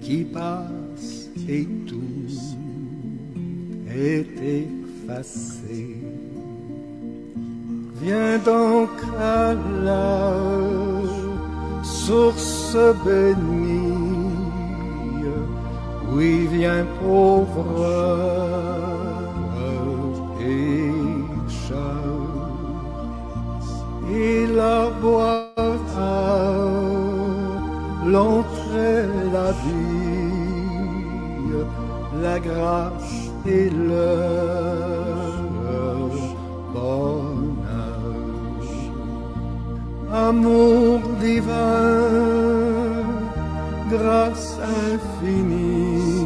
qui passe et tout est effacé. Viens donc à la source bénie, oui, viens pauvre pécheur, il aboira l'entrée, la vie, la grâce et le bonheur. Amour divin, grâce infinie,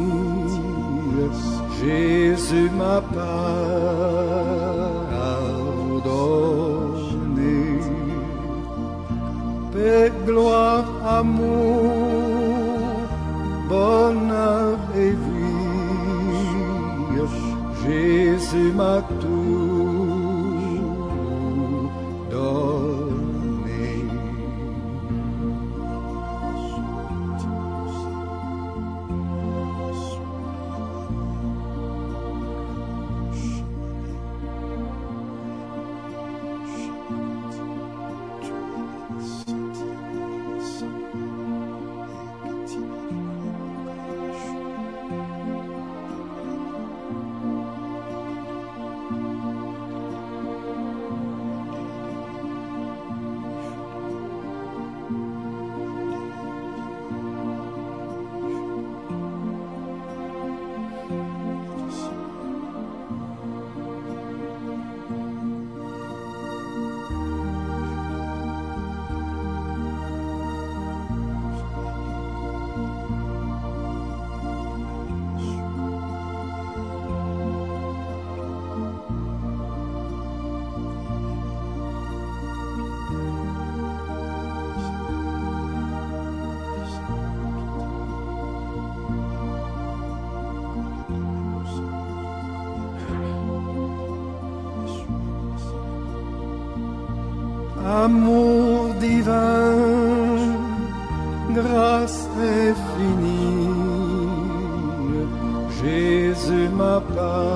Jésus m'a pardonné. Paix, gloire, amour, bonheur et vie, Jésus m'a tout donné. Amour divin, grâce infinie, Jésus m'a pardonné.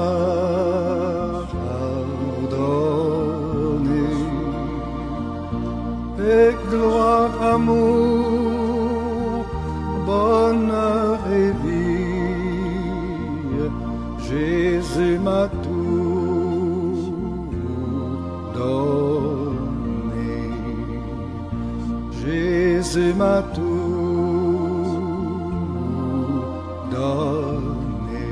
Paix, gloire, amour, bonheur et vie, Jésus m'a tout donné. Jésus m'a tout donné.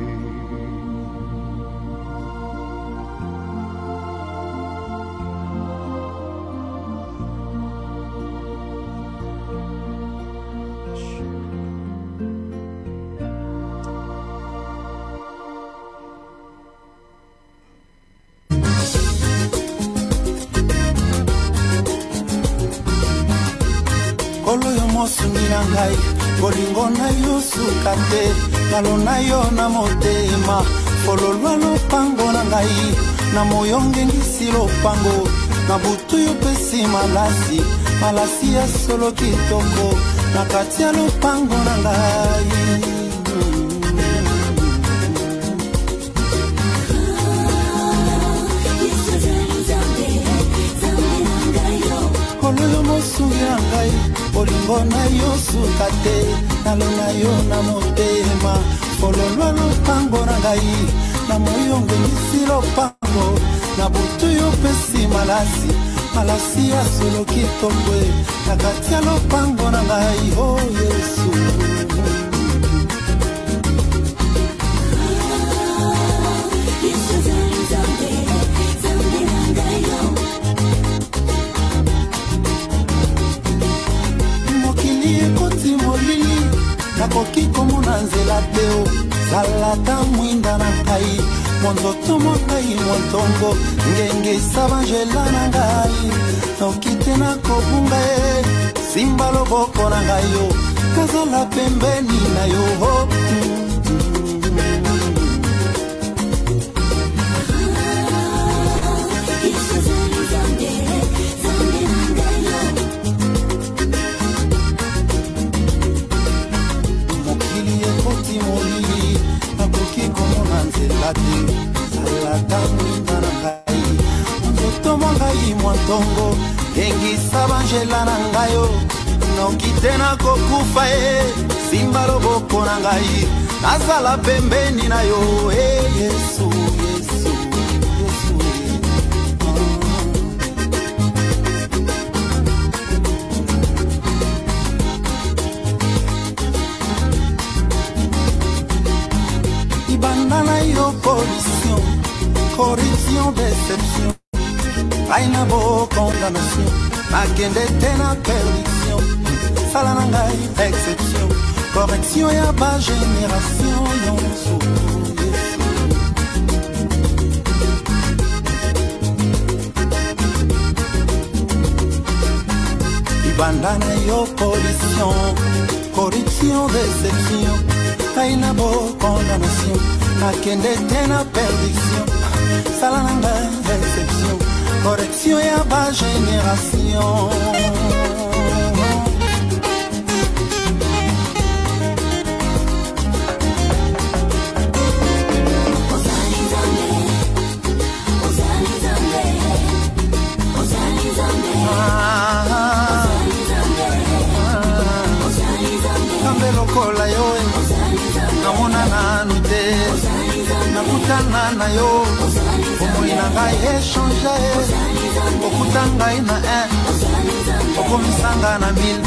Kolo yo mosungira ngai, bolingo na yo suka te, talo na yo na motema, fololwa lopango na ngai, na moyo ngengisi lopango, na butu yo pesi malasi, malasi ya solo kitoko, na kati ya lopango na ngai. Kolo yo mosungira ngai, bolingo na yo suka te, talo na yo na motema, fololwa lopango na ngai, na moyo ngengisi lopango, na butu yo pesi malasi, malasi ya solo kitoko, na kati ya lopango na ngai, oh Yesu. Nakoki komona nzela teo, zalata mwinda na ngai, monzoto mongai montongo, ngenge sabanjela na ngai, noki te nakobunga ye, simba loboko na ngai yo, kazala pembeni na yo. te salata mwinda na ngai nzoto mwa ngai mwa ntongo engisa banjela na ngai yo noki te nakokufa ye simba loboko na ngai nazala pembeni na yo Yesu Yesu Yesu Ibanda na yo pollution corruption déception aina bo condamnation nakende te na perdition sala na ngai exception correction ya ba génération nyonso Ibanda na yo pollution corruption déception aina bo condamnation nakende te na perdition sala na ngai exception correction ya ba génération Kambe lokola yo namona nanu te nakutana na yo omoi na ngai echange okuta ngai na 1 okomisanga na 1000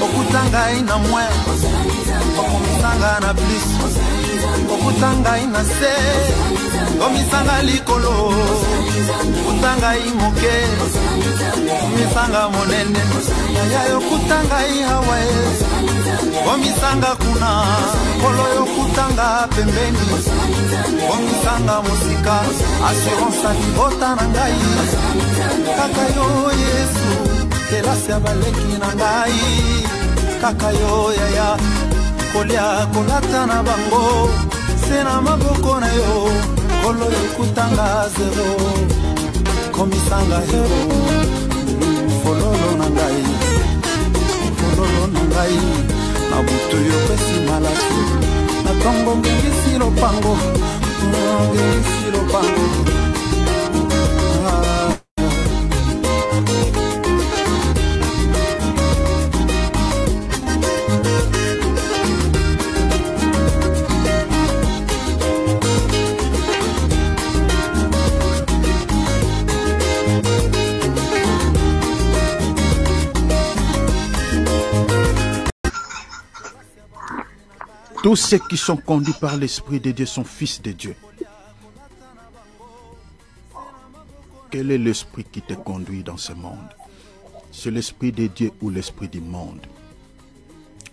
okuta ngai na moins okomisanga na plus okuta ngai na se komisanga likolo okuta ngai moke komisanga monene yayo okuta ngai hawa komisanga kuna kolo yokutanga pembeni komisanga mosika assurance alibota na ngai kaka yo Yesu kelasi ya baleki na ngai kaka yo yaya kolia kolata na bango se na maboko na yo kolo yokutanga zero komisanga hero fololo na ngai na butu yo pesi malasu na tongo ngengisi lopango Tous ceux qui sont conduits par l'Esprit de Dieu sont fils de Dieu. Quel est l'esprit qui te conduit dans ce monde? C'est l'Esprit de Dieu ou l'Esprit du monde?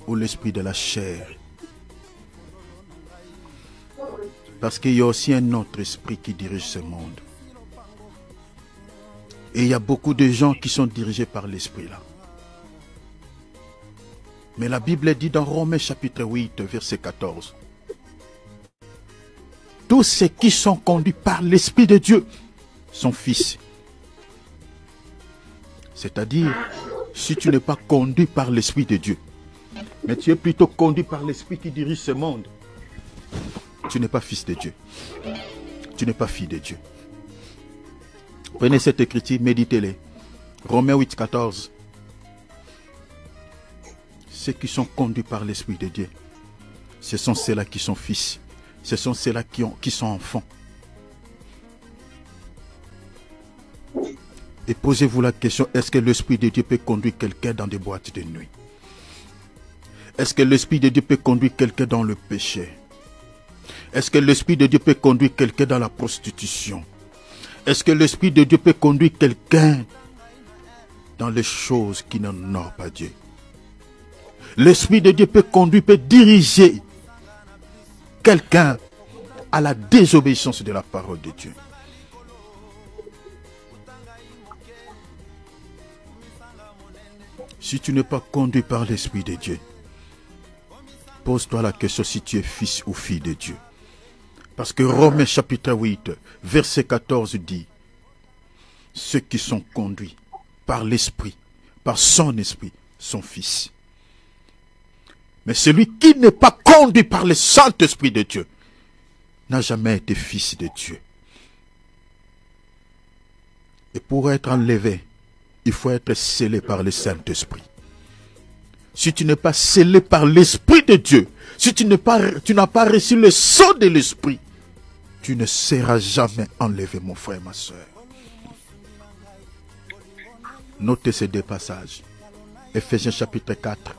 Ou l'Esprit de la chair? Parce qu'il y a aussi un autre esprit qui dirige ce monde. Et il y a beaucoup de gens qui sont dirigés par l'Esprit là. Mais la Bible dit dans Romains chapitre 8, verset 14. Tous ceux qui sont conduits par l'Esprit de Dieu sont fils. C'est-à-dire, si tu n'es pas conduit par l'Esprit de Dieu, mais tu es plutôt conduit par l'Esprit qui dirige ce monde, tu n'es pas fils de Dieu. Tu n'es pas fille de Dieu. Prenez cette écriture, méditez-les. Romains 8, 14. Ceux qui sont conduits par l'Esprit de Dieu, ce sont ceux-là qui sont fils. Ce sont ceux-là qui sont enfants. Et posez-vous la question, est-ce que l'Esprit de Dieu peut conduire quelqu'un dans des boîtes de nuit? Est-ce que l'Esprit de Dieu peut conduire quelqu'un dans le péché? Est-ce que l'Esprit de Dieu peut conduire quelqu'un dans la prostitution? Est-ce que l'Esprit de Dieu peut conduire quelqu'un dans les choses qui n'honorent pas Dieu? L'Esprit de Dieu peut conduire, peut diriger quelqu'un à la désobéissance de la parole de Dieu. Si tu n'es pas conduit par l'Esprit de Dieu, pose-toi la question si tu es fils ou fille de Dieu. Parce que Romains chapitre 8, verset 14 dit, ceux qui sont conduits par l'Esprit, par son Esprit, sont fils. Mais celui qui n'est pas conduit par le Saint-Esprit de Dieu n'a jamais été fils de Dieu. Et pour être enlevé, il faut être scellé par le Saint-Esprit. Si tu n'es pas scellé par l'Esprit de Dieu, si tu n'as pas reçu le sceau de l'Esprit, tu ne seras jamais enlevé, mon frère, ma soeur. Notez ces deux passages. Ephésiens chapitre 4.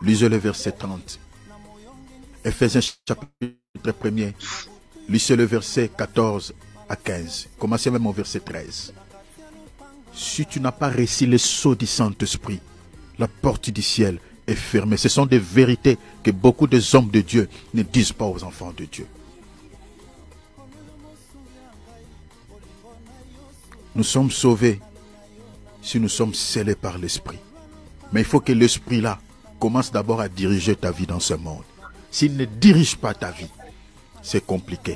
Lisez le verset 30. Ephésiens chapitre 1er. Lisez le verset 14 à 15. Commencez même au verset 13. Si tu n'as pas reçu le sceau du Saint-Esprit, la porte du ciel est fermée. Ce sont des vérités que beaucoup des hommes de Dieu ne disent pas aux enfants de Dieu. Nous sommes sauvés si nous sommes scellés par l'Esprit. Mais il faut que l'Esprit-là commence d'abord à diriger ta vie dans ce monde. S'il ne dirige pas ta vie, c'est compliqué.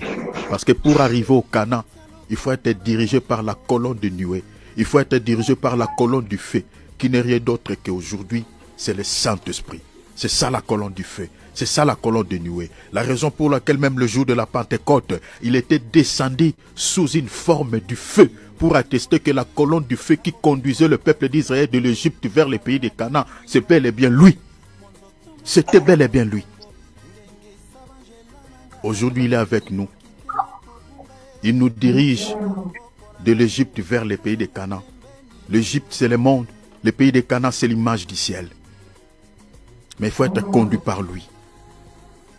Parce que pour arriver au Canaan, il faut être dirigé par la colonne de nuée. Il faut être dirigé par la colonne du feu, qui n'est rien d'autre qu'aujourd'hui, c'est le Saint-Esprit. C'est ça la colonne du feu. C'est ça la colonne de nuée. La raison pour laquelle même le jour de la Pentecôte, il était descendu sous une forme du feu, pour attester que la colonne du feu qui conduisait le peuple d'Israël de l'Égypte vers les pays de Canaan, c'est bel et bien lui. C'était bel et bien lui. Aujourd'hui, il est avec nous. Il nous dirige de l'Égypte vers les pays de Canaan. L'Égypte, c'est le monde. Les pays de Canaan, c'est l'image du ciel. Mais il faut être conduit par lui.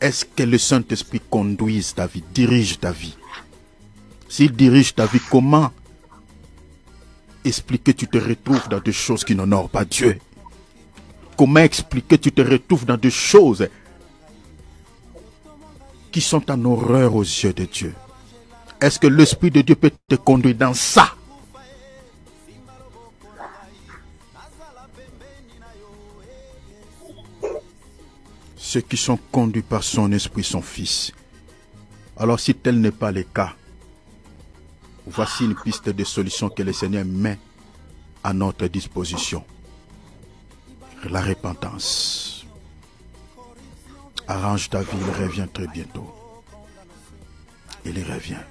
Est-ce que le Saint-Esprit conduise ta vie, dirige ta vie? S'il dirige ta vie, comment expliquer que tu te retrouves dans des choses qui n'honorent pas Dieu? Comment expliquer que tu te retrouves dans des choses qui sont en horreur aux yeux de Dieu? Est-ce que l'Esprit de Dieu peut te conduire dans ça? Ceux qui sont conduits par son Esprit sont fils. Alors si tel n'est pas le cas, voici une piste de solution que le Seigneur met à notre disposition. La repentance. Arrange ta vie, il revient très bientôt. Il y revient.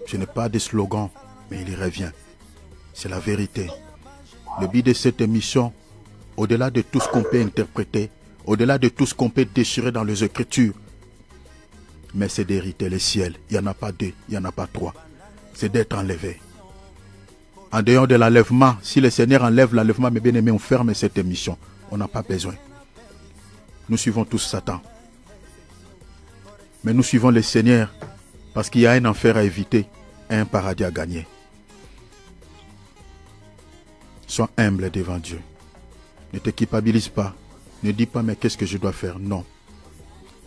Ce n'est pas des slogans, mais il y revient. C'est la vérité. Le but de cette émission, au-delà de tout ce qu'on peut interpréter, au-delà de tout ce qu'on peut déchirer dans les Écritures, mais c'est d'hériter le ciel. Il n'y en a pas deux, il n'y en a pas trois. C'est d'être enlevé. En dehors de l'enlèvement, si le Seigneur enlève l'enlèvement, mes bien-aimés, on ferme cette émission. On n'a pas besoin. Nous suivons tous Satan. Mais nous suivons le Seigneur parce qu'il y a un enfer à éviter et un paradis à gagner. Sois humble devant Dieu. Ne te culpabilise pas. Ne dis pas, mais qu'est-ce que je dois faire? Non.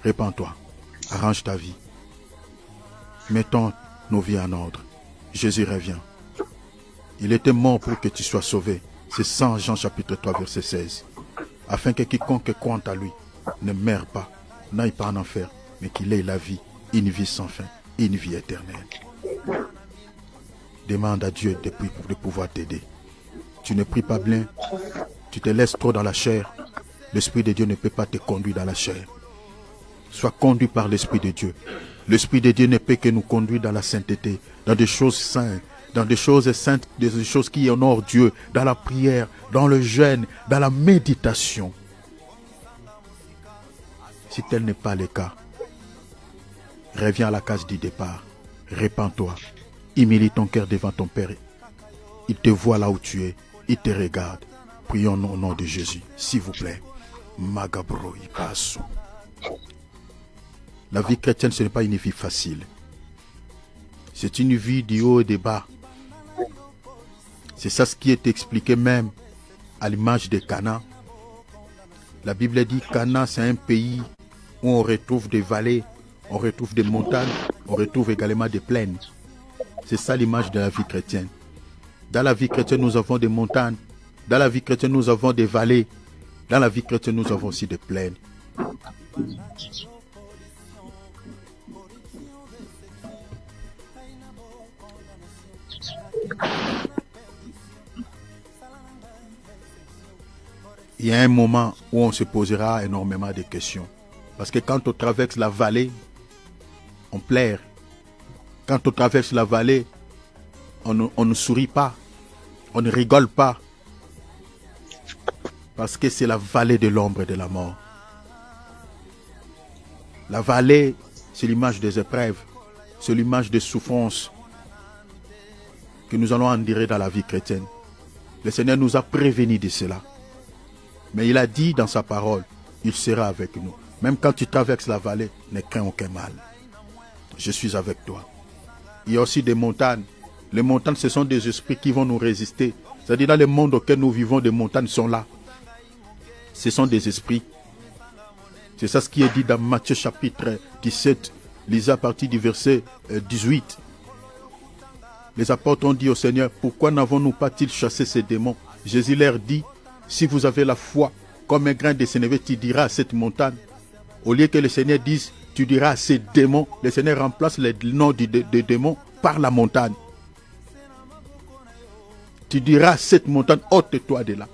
Répands-toi. Arrange ta vie. Mettons nos vies en ordre. Jésus revient. Il était mort pour que tu sois sauvé. C'est 100 Jean chapitre 3 verset 16. Afin que quiconque croit à lui ne meure pas, n'aille pas en enfer, mais qu'il ait la vie, une vie sans fin, une vie éternelle. Demande à Dieu de pouvoir t'aider. Tu ne pries pas bien, tu te laisses trop dans la chair. L'Esprit de Dieu ne peut pas te conduire dans la chair. Sois conduit par l'Esprit de Dieu. L'Esprit de Dieu ne peut que nous conduire dans la sainteté, dans des choses saintes, dans des choses saintes, des choses qui honorent Dieu, dans la prière, dans le jeûne, dans la méditation. Si tel n'est pas le cas, reviens à la case du départ, répands-toi, humilie ton cœur devant ton Père. Il te voit là où tu es, il te regarde. Prions au nom de Jésus, s'il vous plaît. Magabro Ipasu. La vie chrétienne, ce n'est pas une vie facile. C'est une vie du haut et du bas. C'est ça ce qui est expliqué même à l'image de Canaan. La Bible dit que Canaan, c'est un pays où on retrouve des vallées, on retrouve des montagnes, on retrouve également des plaines. C'est ça l'image de la vie chrétienne. Dans la vie chrétienne, nous avons des montagnes. Dans la vie chrétienne, nous avons des vallées. Dans la vie chrétienne, nous avons aussi des plaines. Il y a un moment où on se posera énormément de questions. Parce que quand on traverse la vallée, on plaire. Quand on traverse la vallée, on ne sourit pas, on ne rigole pas. Parce que c'est la vallée de l'ombre et de la mort. La vallée, c'est l'image des épreuves, c'est l'image des souffrances que nous allons endurer dans la vie chrétienne. Le Seigneur nous a prévenus de cela. Mais il a dit dans sa parole, il sera avec nous. Même quand tu traverses la vallée, ne crains aucun mal. Je suis avec toi. Il y a aussi des montagnes. Les montagnes, ce sont des esprits qui vont nous résister. C'est-à-dire dans le monde auquel nous vivons, des montagnes sont là. Ce sont des esprits. C'est ça ce qui est dit dans Matthieu chapitre 17. Lisez à partir du verset 18. Les apôtres ont dit au Seigneur, pourquoi n'avons-nous pas-ils chassé ces démons? Jésus leur dit, si vous avez la foi comme un grain de sénévé, tu diras à cette montagne. Au lieu que le Seigneur dise, tu diras à ces démons, le Seigneur remplace le nom des démons par la montagne. Tu diras à cette montagne, ôte-toi de là.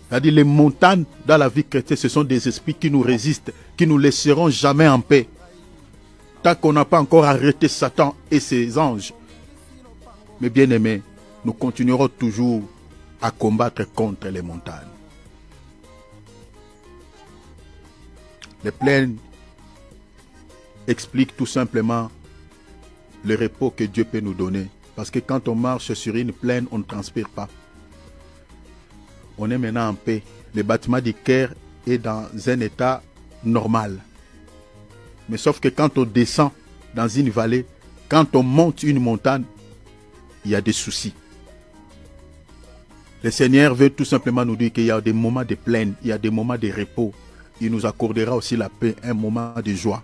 C'est-à-dire les montagnes dans la vie chrétienne, ce sont des esprits qui nous résistent, qui nous laisseront jamais en paix. Tant qu'on n'a pas encore arrêté Satan et ses anges. Mais bien aimés, nous continuerons toujours à combattre contre les montagnes. Les plaines expliquent tout simplement le repos que Dieu peut nous donner. Parce que quand on marche sur une plaine, on ne transpire pas. On est maintenant en paix. Le bâtiment du Caire est dans un état normal. Mais sauf que quand on descend dans une vallée, quand on monte une montagne, il y a des soucis. Le Seigneur veut tout simplement nous dire qu'il y a des moments de plaine, il y a des moments de repos. Il nous accordera aussi la paix, un moment de joie.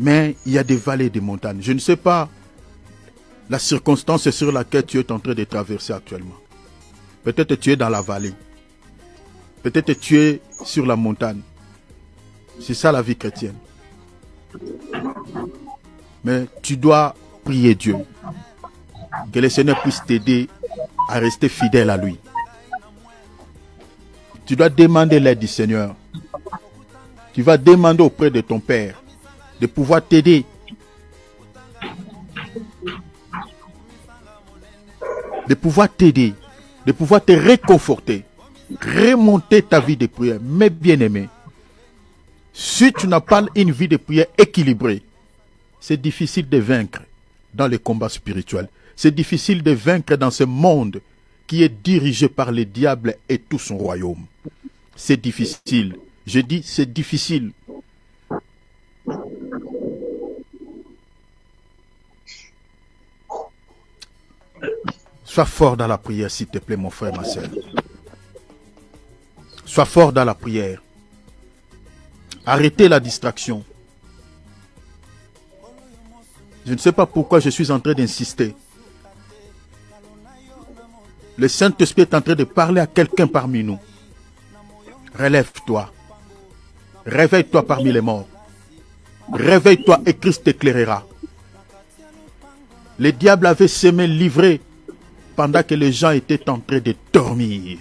Mais il y a des vallées et des montagnes. Je ne sais pas la circonstance sur laquelle tu es en train de traverser actuellement. Peut-être tu es dans la vallée. Peut-être tu es sur la montagne. C'est ça la vie chrétienne. Mais tu dois prier Dieu. Que le Seigneur puisse t'aider à rester fidèle à lui. Tu dois demander l'aide du Seigneur. Tu vas demander auprès de ton Père de pouvoir t'aider. De pouvoir t'aider. De pouvoir te réconforter. Remonter ta vie de prière. Mais bien aimé, si tu n'as pas une vie de prière équilibrée, c'est difficile de vaincre dans les combats spirituels. C'est difficile de vaincre dans ce monde qui est dirigé par le diable et tout son royaume. C'est difficile. Je dis c'est difficile. Sois fort dans la prière, s'il te plaît, mon frère, ma soeur. Sois fort dans la prière. Arrêtez la distraction. Je ne sais pas pourquoi je suis en train d'insister. Le Saint-Esprit est en train de parler à quelqu'un parmi nous. Relève-toi. Réveille-toi parmi les morts. Réveille-toi et Christ t'éclairera. Le diable avait semé livré pendant que les gens étaient en train de dormir.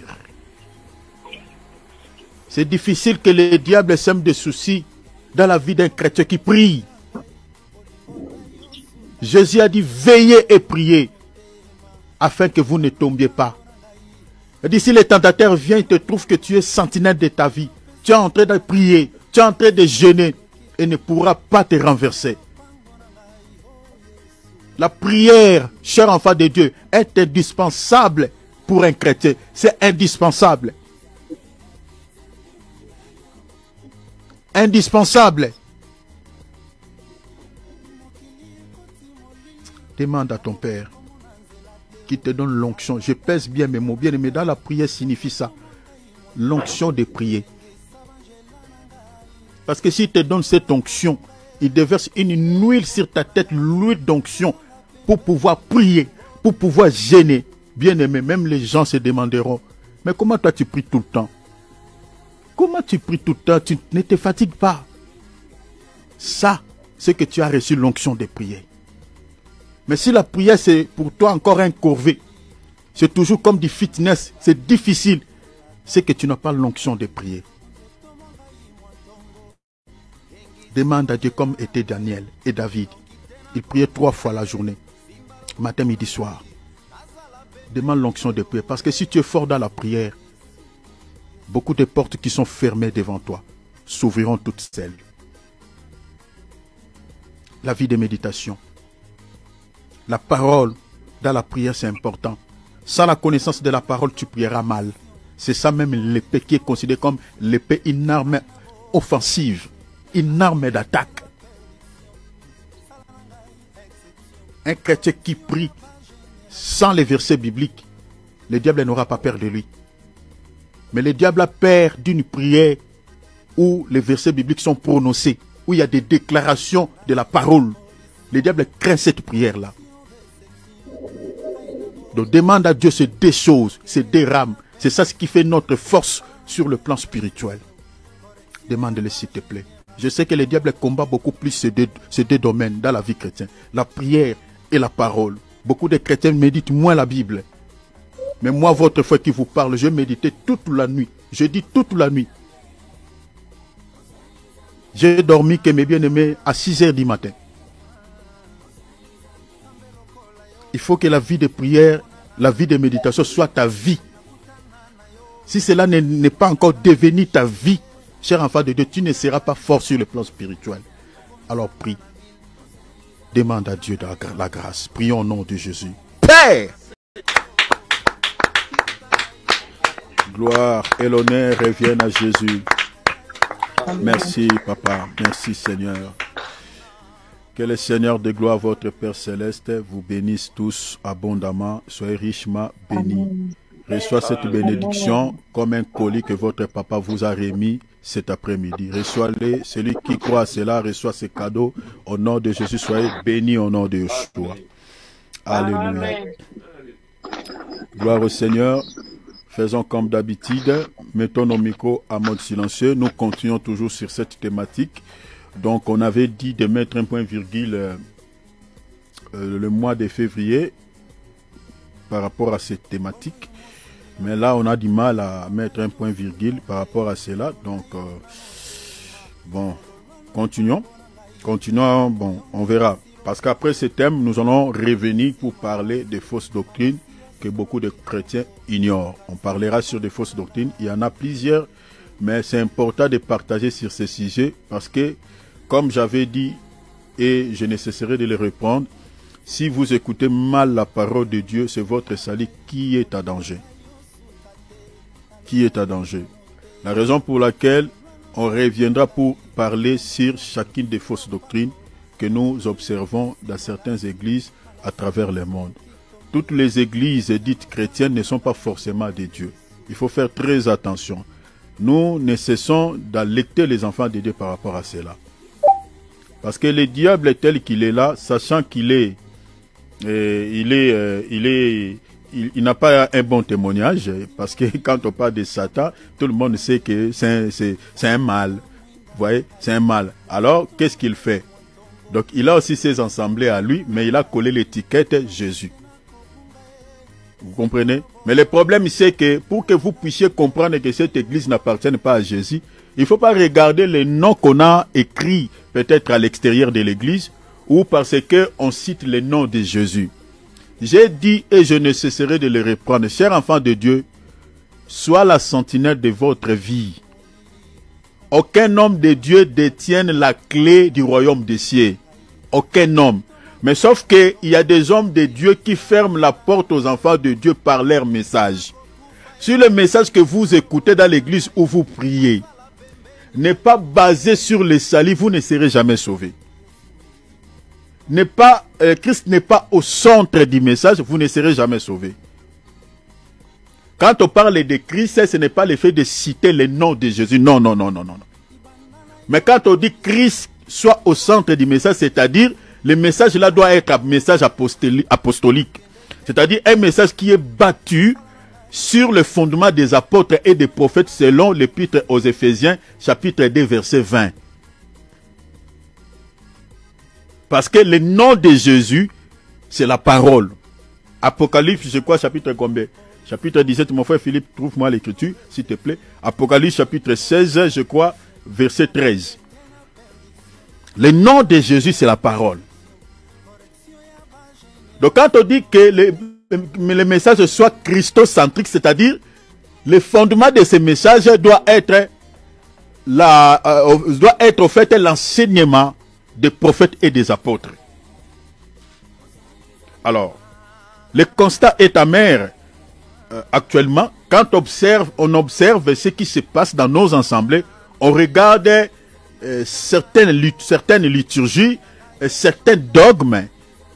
C'est difficile que le diable sème des soucis dans la vie d'un chrétien qui prie. Jésus a dit, veillez et priez, afin que vous ne tombiez pas. Il dit, si le tentateur vient, il te trouve que tu es sentinelle de ta vie. Tu es en train de prier, tu es en train de jeûner, et ne pourra pas te renverser. La prière, cher enfant de Dieu, est indispensable pour un chrétien. C'est indispensable. Indispensable. Demande à ton Père qui te donne l'onction. Je pèse bien mes mots, bien, mais dans la prière signifie ça. L'onction de prier. Parce que s'il te donne cette onction, il déverse une huile sur ta tête, l'huile d'onction, pour pouvoir prier, pour pouvoir gêner. Bien aimé, même les gens se demanderont, mais comment toi tu pries tout le temps? Comment tu pries tout le temps? Tu ne te fatigues pas. Ça, c'est que tu as reçu l'onction de prier. Mais si la prière c'est pour toi encore un corvée, c'est toujours comme du fitness, c'est difficile, c'est que tu n'as pas l'onction de prier. Demande à Dieu comme était Daniel et David. Ils priaient 3 fois la journée. Matin, midi, soir. Demande l'onction de prière. Parce que si tu es fort dans la prière, beaucoup de portes qui sont fermées devant toi s'ouvriront toutes seules. La vie de méditation. La parole dans la prière, c'est important. Sans la connaissance de la parole, tu prieras mal. C'est ça même l'épée qui est considérée comme l'épée, une arme offensive, une arme d'attaque. Un chrétien qui prie sans les versets bibliques, le diable n'aura pas peur de lui. Mais le diable a peur d'une prière où les versets bibliques sont prononcés, où il y a des déclarations de la parole. Le diable craint cette prière-là. Donc demande à Dieu ces 2 choses, ces 2 rames. C'est ça ce qui fait notre force sur le plan spirituel. Demande-le s'il te plaît. Je sais que le diable combat beaucoup plus ces deux domaines dans la vie chrétienne. La prière et la parole. Beaucoup de chrétiens méditent moins la Bible. Mais moi, votre foi qui vous parle, je méditais toute la nuit. Je dis toute la nuit. J'ai dormi que mes bien-aimés à 6 h du matin. Il faut que la vie de prière, la vie de méditation soit ta vie. Si cela n'est pas encore devenu ta vie, cher enfant de Dieu, tu ne seras pas fort sur le plan spirituel. Alors prie. Demande à Dieu de la grâce. Prions au nom de Jésus. Père! Gloire et l'honneur reviennent à Jésus. Merci, Papa. Merci, Seigneur. Que le Seigneur de gloire, votre Père céleste, vous bénisse tous abondamment. Soyez richement bénis. Reçois cette bénédiction comme un colis que votre Papa vous a remis cet après-midi. Reçois-les. Celui qui croit à cela reçoit ces cadeaux. Au nom de Jésus, soyez bénis au nom de Yeshua. Alléluia. Gloire au Seigneur. Faisons comme d'habitude. Mettons nos micros à mode silencieux. Nous continuons toujours sur cette thématique. Donc, on avait dit de mettre un point-virgule le mois de février par rapport à cette thématique. Mais là, on a du mal à mettre un point-virgule par rapport à cela. Donc, bon, continuons. Continuons, bon, on verra. Parce qu'après ce thème, nous allons revenir pour parler des fausses doctrines que beaucoup de chrétiens ignorent. On parlera sur des fausses doctrines. Il y en a plusieurs, mais c'est important de partager sur ces sujets parce que, comme j'avais dit, et je ne cesserai de le reprendre, si vous écoutez mal la parole de Dieu, c'est votre salut qui est à danger. Qui est à danger. La raison pour laquelle on reviendra pour parler sur chacune des fausses doctrines que nous observons dans certaines églises à travers le monde. Toutes les églises dites chrétiennes ne sont pas forcément de Dieu. Il faut faire très attention. Nous ne cessons d'alerter les enfants de Dieu par rapport à cela. Parce que le diable est tel qu'il est là, sachant qu'il il n'a pas un bon témoignage, parce que quand on parle de Satan, tout le monde sait que c'est un mal. Vous voyez, c'est un mal. Alors, qu'est-ce qu'il fait? Donc, il a aussi ses assemblées à lui, mais il a collé l'étiquette Jésus. Vous comprenez? Mais le problème, c'est que pour que vous puissiez comprendre que cette église n'appartient pas à Jésus, il ne faut pas regarder les noms qu'on a écrits peut-être à l'extérieur de l'église ou parce qu'on cite les noms de Jésus. J'ai dit et je ne cesserai de le reprendre. Chers enfants de Dieu, sois la sentinelle de votre vie. Aucun homme de Dieu détienne la clé du royaume des cieux. Aucun homme. Mais sauf qu'il y a des hommes de Dieu qui ferment la porte aux enfants de Dieu par leur message. Si le message que vous écoutez dans l'église où vous priez n'est pas basé sur le salut, vous ne serez jamais sauvés. Christ n'est pas au centre du message, vous ne serez jamais sauvés. Quand on parle de Christ, ce n'est pas le fait de citer le nom de Jésus. Non, non, non, non, non. Mais quand on dit Christ soit au centre du message, c'est-à-dire le message là doit être un message apostolique. C'est-à-dire un message qui est battu sur le fondement des apôtres et des prophètes selon l'épître aux Éphésiens, chapitre 2, verset 20. Parce que le nom de Jésus, c'est la parole. Apocalypse, je crois, chapitre combien? Chapitre 17, mon frère Philippe, trouve-moi l'écriture, s'il te plaît. Apocalypse, chapitre 16, je crois, verset 13. Le nom de Jésus, c'est la parole. Donc quand on dit que le message soit christocentrique, c'est-à-dire le fondement de ce message doit être au fait l'enseignement des prophètes et des apôtres. Alors, le constat est amer actuellement. Quand on observe ce qui se passe dans nos assemblées, on regarde certaines liturgies, certains dogmes.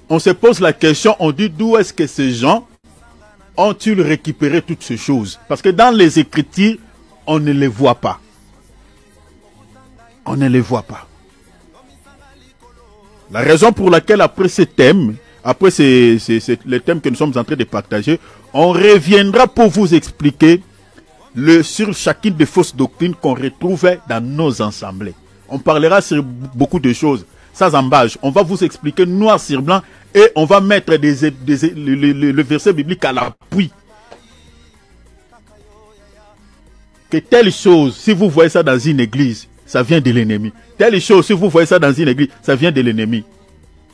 On se pose la question, on dit d'où est-ce que ces gens ont-ils récupéré toutes ces choses? Parce que dans les Écritures, on ne les voit pas. On ne les voit pas. La raison pour laquelle après ce thème, après le thème que nous sommes en train de partager, on reviendra pour vous expliquer sur chacune des fausses doctrines qu'on retrouve dans nos assemblées. On parlera sur beaucoup de choses, sans embâche. On va vous expliquer noir sur blanc et on va mettre le verset biblique à l'appui. Que telle chose, si vous voyez ça dans une église, ça vient de l'ennemi. Telle chose, si vous voyez ça dans une église, ça vient de l'ennemi.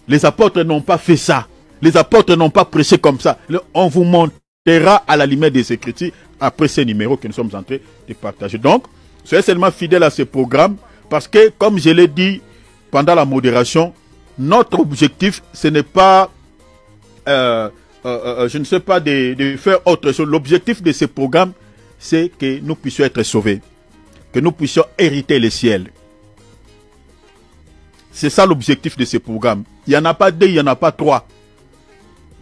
Les apôtres n'ont pas fait ça. Les apôtres n'ont pas prêché comme ça. On vous montrera à la lumière des Écritures après ces numéros que nous sommes en train de partager. Donc, soyez seulement fidèles à ce programme parce que, comme je l'ai dit pendant la modération, notre objectif, ce n'est pas, je ne sais pas, de faire autre chose. L'objectif de ce programme, c'est que nous puissions être sauvés, que nous puissions hériter le ciel. C'est ça l'objectif de ce programme. Il n'y en a pas deux, il n'y en a pas trois.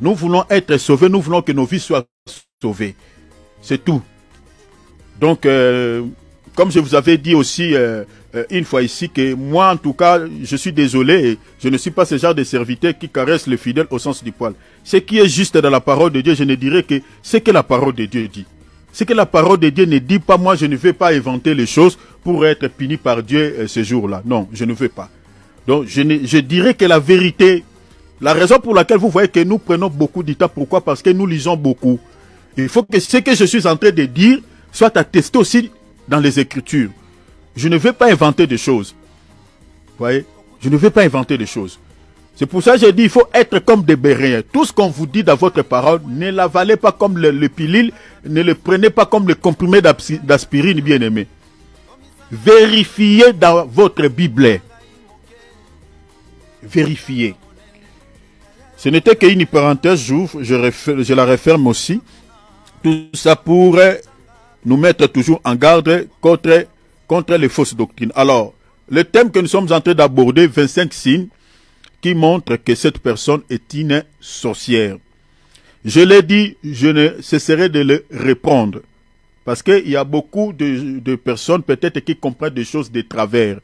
Nous voulons être sauvés, nous voulons que nos vies soient sauvées. C'est tout. Donc, comme je vous avais dit aussi une fois ici, que moi en tout cas, je suis désolé, je ne suis pas ce genre de serviteur qui caresse le fidèle au sens du poil. Ce qui est juste dans la parole de Dieu, je ne dirais que ce que la parole de Dieu dit. Ce que la parole de Dieu ne dit pas, moi je ne vais pas inventer les choses pour être puni par Dieu ce jour-là. Non, je ne veux pas. Donc je dirais que la vérité, la raison pour laquelle vous voyez que nous prenons beaucoup de temps, pourquoi? Parce que nous lisons beaucoup. Il faut que ce que je suis en train de dire soit attesté aussi dans les Écritures. Je ne veux pas inventer des choses. Vous voyez? Je ne veux pas inventer des choses. C'est pour ça que j'ai dit, il faut être comme des Béréens. Tout ce qu'on vous dit dans votre parole, ne l'avalez pas comme le pilule, ne le prenez pas comme le comprimé d'aspirine, bien aimé. Vérifiez dans votre Bible. Vérifiez. Ce n'était qu'une parenthèse, je la referme aussi. Tout ça pour nous mettre toujours en garde contre les fausses doctrines. Alors, le thème que nous sommes en train d'aborder, 25 signes qui montrent que cette personne est une sorcière. Je l'ai dit, je ne cesserai de le répondre. Parce qu'il y a beaucoup de personnes peut-être qui comprennent des choses de travers.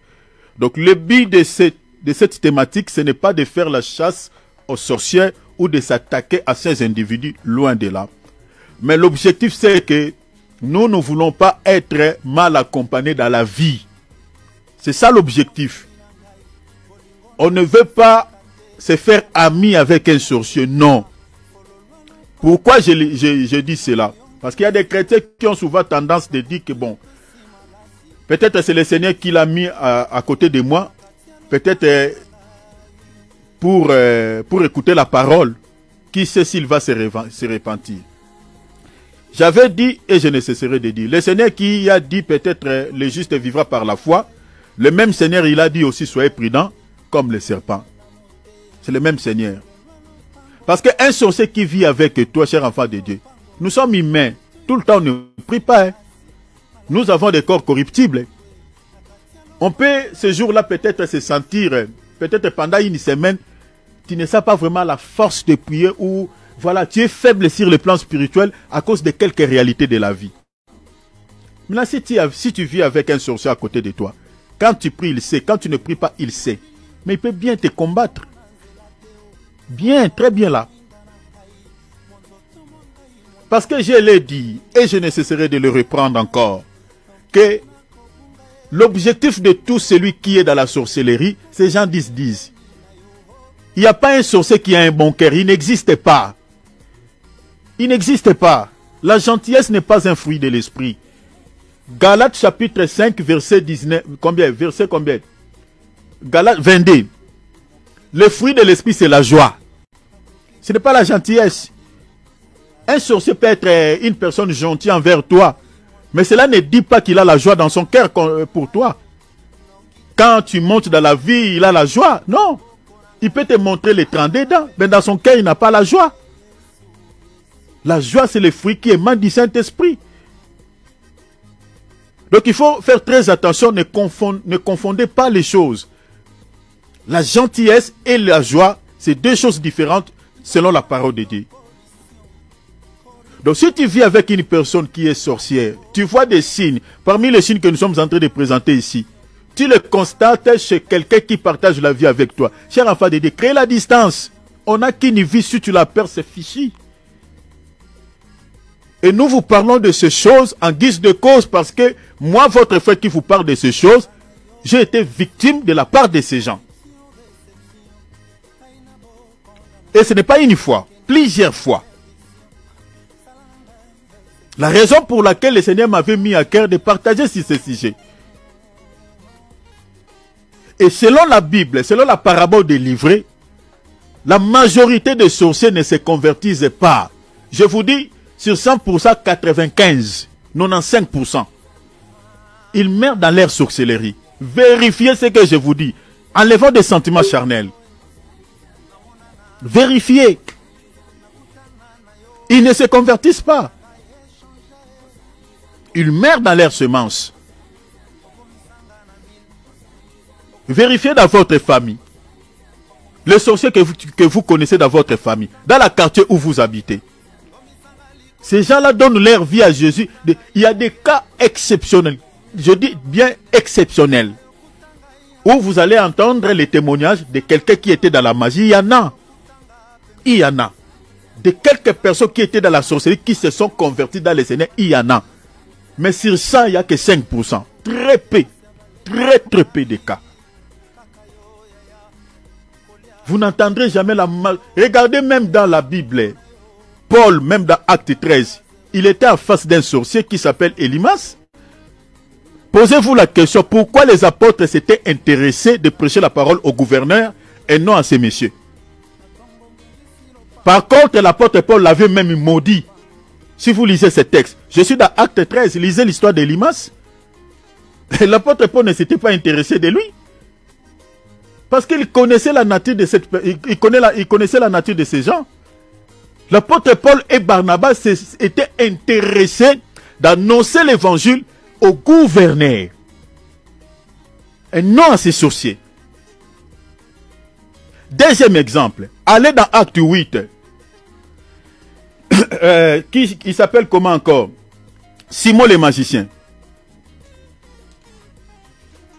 Donc le but de cette thématique, ce n'est pas de faire la chasse aux sorcières ou de s'attaquer à ces individus, loin de là. Mais l'objectif, c'est que nous ne voulons pas être mal accompagnés dans la vie. C'est ça l'objectif. On ne veut pas se faire ami avec un sorcier, non. Pourquoi je dis cela? Parce qu'il y a des chrétiens qui ont souvent tendance de dire que bon, peut-être c'est le Seigneur qui l'a mis à côté de moi, peut-être pour écouter la parole, qui sait s'il va se repentir. J'avais dit, et je ne cesserai de dire, le Seigneur qui a dit peut-être le juste vivra par la foi, le même Seigneur il a dit aussi soyez prudents comme le serpent. C'est le même Seigneur. Parce qu'un sorcier qui vit avec toi, cher enfant de Dieu, nous sommes humains, tout le temps on ne prie pas. Hein. Nous avons des corps corruptibles. On peut ce jour-là peut-être se sentir, peut-être pendant une semaine, tu ne sais pas vraiment la force de prier ou voilà, tu es faible sur le plan spirituel à cause de quelques réalités de la vie. Maintenant, si tu vis avec un sorcier à côté de toi, quand tu pries, il sait. Quand tu ne pries pas, il sait. Mais il peut bien te combattre. Bien, très bien là. Parce que je l'ai dit, et je ne cesserai de le reprendre encore, que l'objectif de tout celui qui est dans la sorcellerie, c'est Jean 10. Il n'y a pas un sorcier qui a un bon cœur, il n'existe pas. Il n'existe pas. La gentillesse n'est pas un fruit de l'esprit. Galates chapitre 5, verset 19, verset combien? Galates 22. Le fruit de l'esprit, c'est la joie. Ce n'est pas la gentillesse. Un sorcier peut être une personne gentille envers toi, mais cela ne dit pas qu'il a la joie dans son cœur pour toi. Quand tu montes dans la vie, il a la joie. Non. Il peut te montrer les 32 dents, mais dans son cœur, il n'a pas la joie. La joie, c'est le fruit qui émane du Saint-Esprit. Donc il faut faire très attention, ne confondez pas les choses. La gentillesse et la joie, c'est deux choses différentes selon la parole de Dieu. Donc si tu vis avec une personne qui est sorcière, tu vois des signes, parmi les signes que nous sommes en train de présenter ici, tu le constates chez quelqu'un qui partage la vie avec toi. Cher enfant de Dieu, crée la distance. On n'a qu'une vie, si tu la perds, c'est fichu. Et nous vous parlons de ces choses en guise de cause parce que moi, votre frère qui vous parle de ces choses, j'ai été victime de la part de ces gens. Et ce n'est pas une fois, plusieurs fois. La raison pour laquelle le Seigneur m'avait mis à cœur de partager sur ce sujet. Et selon la Bible, selon la parabole des livrets, la majorité des sorciers ne se convertissent pas. Je vous dis, sur 100%, 95, 95%. Ils meurent dans leur sorcellerie. Vérifiez ce que je vous dis. Enlevons des sentiments charnels. Vérifiez. Ils ne se convertissent pas. Ils meurent dans leurs semences. Vérifiez dans votre famille. Les sorciers que vous connaissez dans votre famille. Dans la quartier où vous habitez. Ces gens-là donnent leur vie à Jésus. Il y a des cas exceptionnels. Je dis bien exceptionnels. Où vous allez entendre les témoignages de quelqu'un qui était dans la magie. Il y en a. Il y en a. De quelques personnes qui étaient dans la sorcellerie qui se sont converties dans le Seigneur. Il y en a. Mais sur ça, il n'y a que 5%. Très peu. Très très peu de cas. Vous n'entendrez jamais la mal. Regardez même dans la Bible. Paul, même dans Acte 13, il était en face d'un sorcier qui s'appelle Élymas. Posez-vous la question, pourquoi les apôtres s'étaient intéressés de prêcher la parole au gouverneur et non à ces messieurs? Par contre, l'apôtre Paul l'avait même maudit. Si vous lisez ce texte, je suis dans Acte 13, lisez l'histoire d'Élymas. L'apôtre Paul ne s'était pas intéressé de lui. Parce qu'il connaissait la nature de il connaissait la nature de ces gens. L'apôtre Paul et Barnabas étaient intéressés d'annoncer l'évangile au gouverneur. Et non à ces sorciers. Deuxième exemple. Allez dans Acte 8. Qui s'appelle comment encore? Simon le magicien.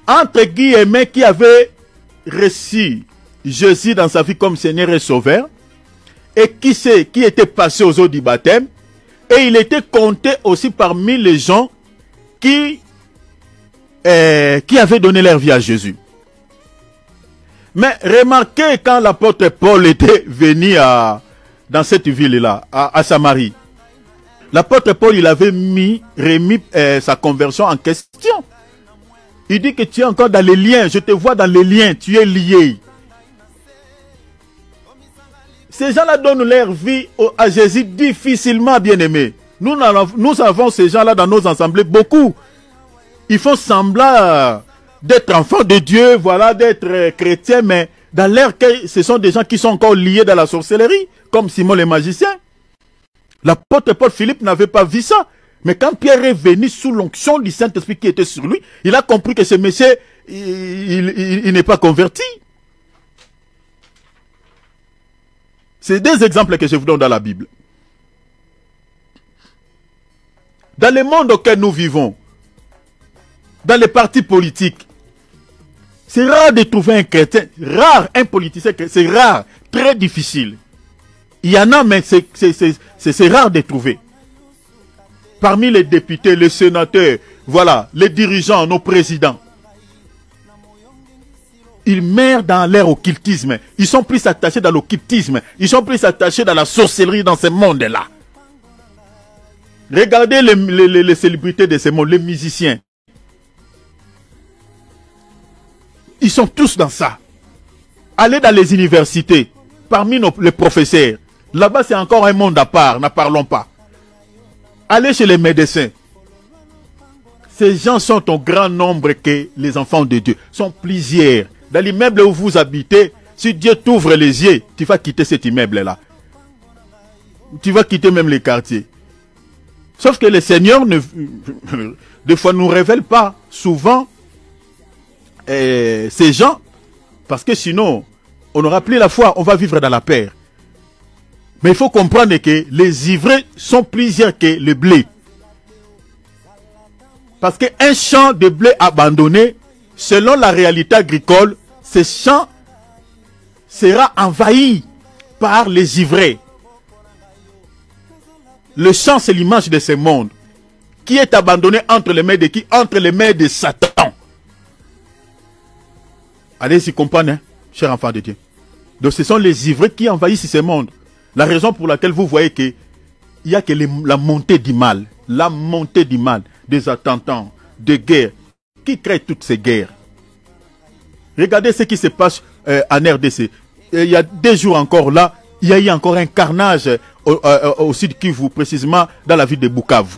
Entre guillemets, qui avait reçu Jésus dans sa vie comme Seigneur et Sauveur. Et qui était passé aux eaux du baptême. Et il était compté aussi parmi les gens qui avaient donné leur vie à Jésus. Mais remarquez quand l'apôtre Paul était venu dans cette ville-là, à Samarie. L'apôtre Paul, il avait remis sa conversion en question. Il dit que tu es encore dans les liens, je te vois dans les liens, tu es lié. Ces gens-là donnent leur vie à Jésus difficilement, bien-aimés. Nous avons ces gens-là dans nos assemblées, beaucoup. Ils font semblant d'être enfants de Dieu, voilà, d'être chrétiens, mais dans leur cas, ce sont des gens qui sont encore liés dans la sorcellerie, comme Simon le magicien. L'apôtre Paul Philippe n'avait pas vu ça. Mais quand Pierre est venu sous l'onction du Saint-Esprit qui était sur lui, il a compris que ce monsieur, il n'est pas converti. C'est deux exemples que je vous donne dans la Bible. Dans le monde auquel nous vivons, dans les partis politiques, c'est rare de trouver un chrétien, rare, un politicien, c'est rare, très difficile. Il y en a, mais c'est rare de trouver. Parmi les députés, les sénateurs, voilà, les dirigeants, nos présidents, ils meurent dans leur occultisme. Ils sont plus attachés dans l'occultisme. Ils sont plus attachés dans la sorcellerie dans ce monde-là. Regardez les célébrités de ce monde, les musiciens. Ils sont tous dans ça. Allez dans les universités, parmi les professeurs. Là-bas, c'est encore un monde à part, n'en parlons pas. Allez chez les médecins. Ces gens sont au grand nombre que les enfants de Dieu. Sont plusieurs. Dans l'immeuble où vous habitez, si Dieu t'ouvre les yeux, tu vas quitter cet immeuble-là. Tu vas quitter même les quartiers. Sauf que le Seigneur, des fois, ne nous révèle pas souvent ces gens, parce que sinon, on n'aura plus la foi, on va vivre dans la paix. Mais il faut comprendre que les ivraies sont plusieurs que le blé. Parce qu'un champ de blé abandonné, selon la réalité agricole, ce champ sera envahi par les ivraies. Le champ, c'est l'image de ce monde qui est abandonné entre les mains de qui? Entre les mains de Satan. Allez-y comprendre, hein, chers enfants de Dieu. Donc ce sont les ivraies qui envahissent ce monde. La raison pour laquelle vous voyez qu'il y a que la montée du mal. La montée du mal, des attentats, des guerres. Qui crée toutes ces guerres? Regardez ce qui se passe en RDC. Il y a 2 jours encore là, il y a eu encore un carnage au sud Kivu, précisément dans la ville de Bukavu.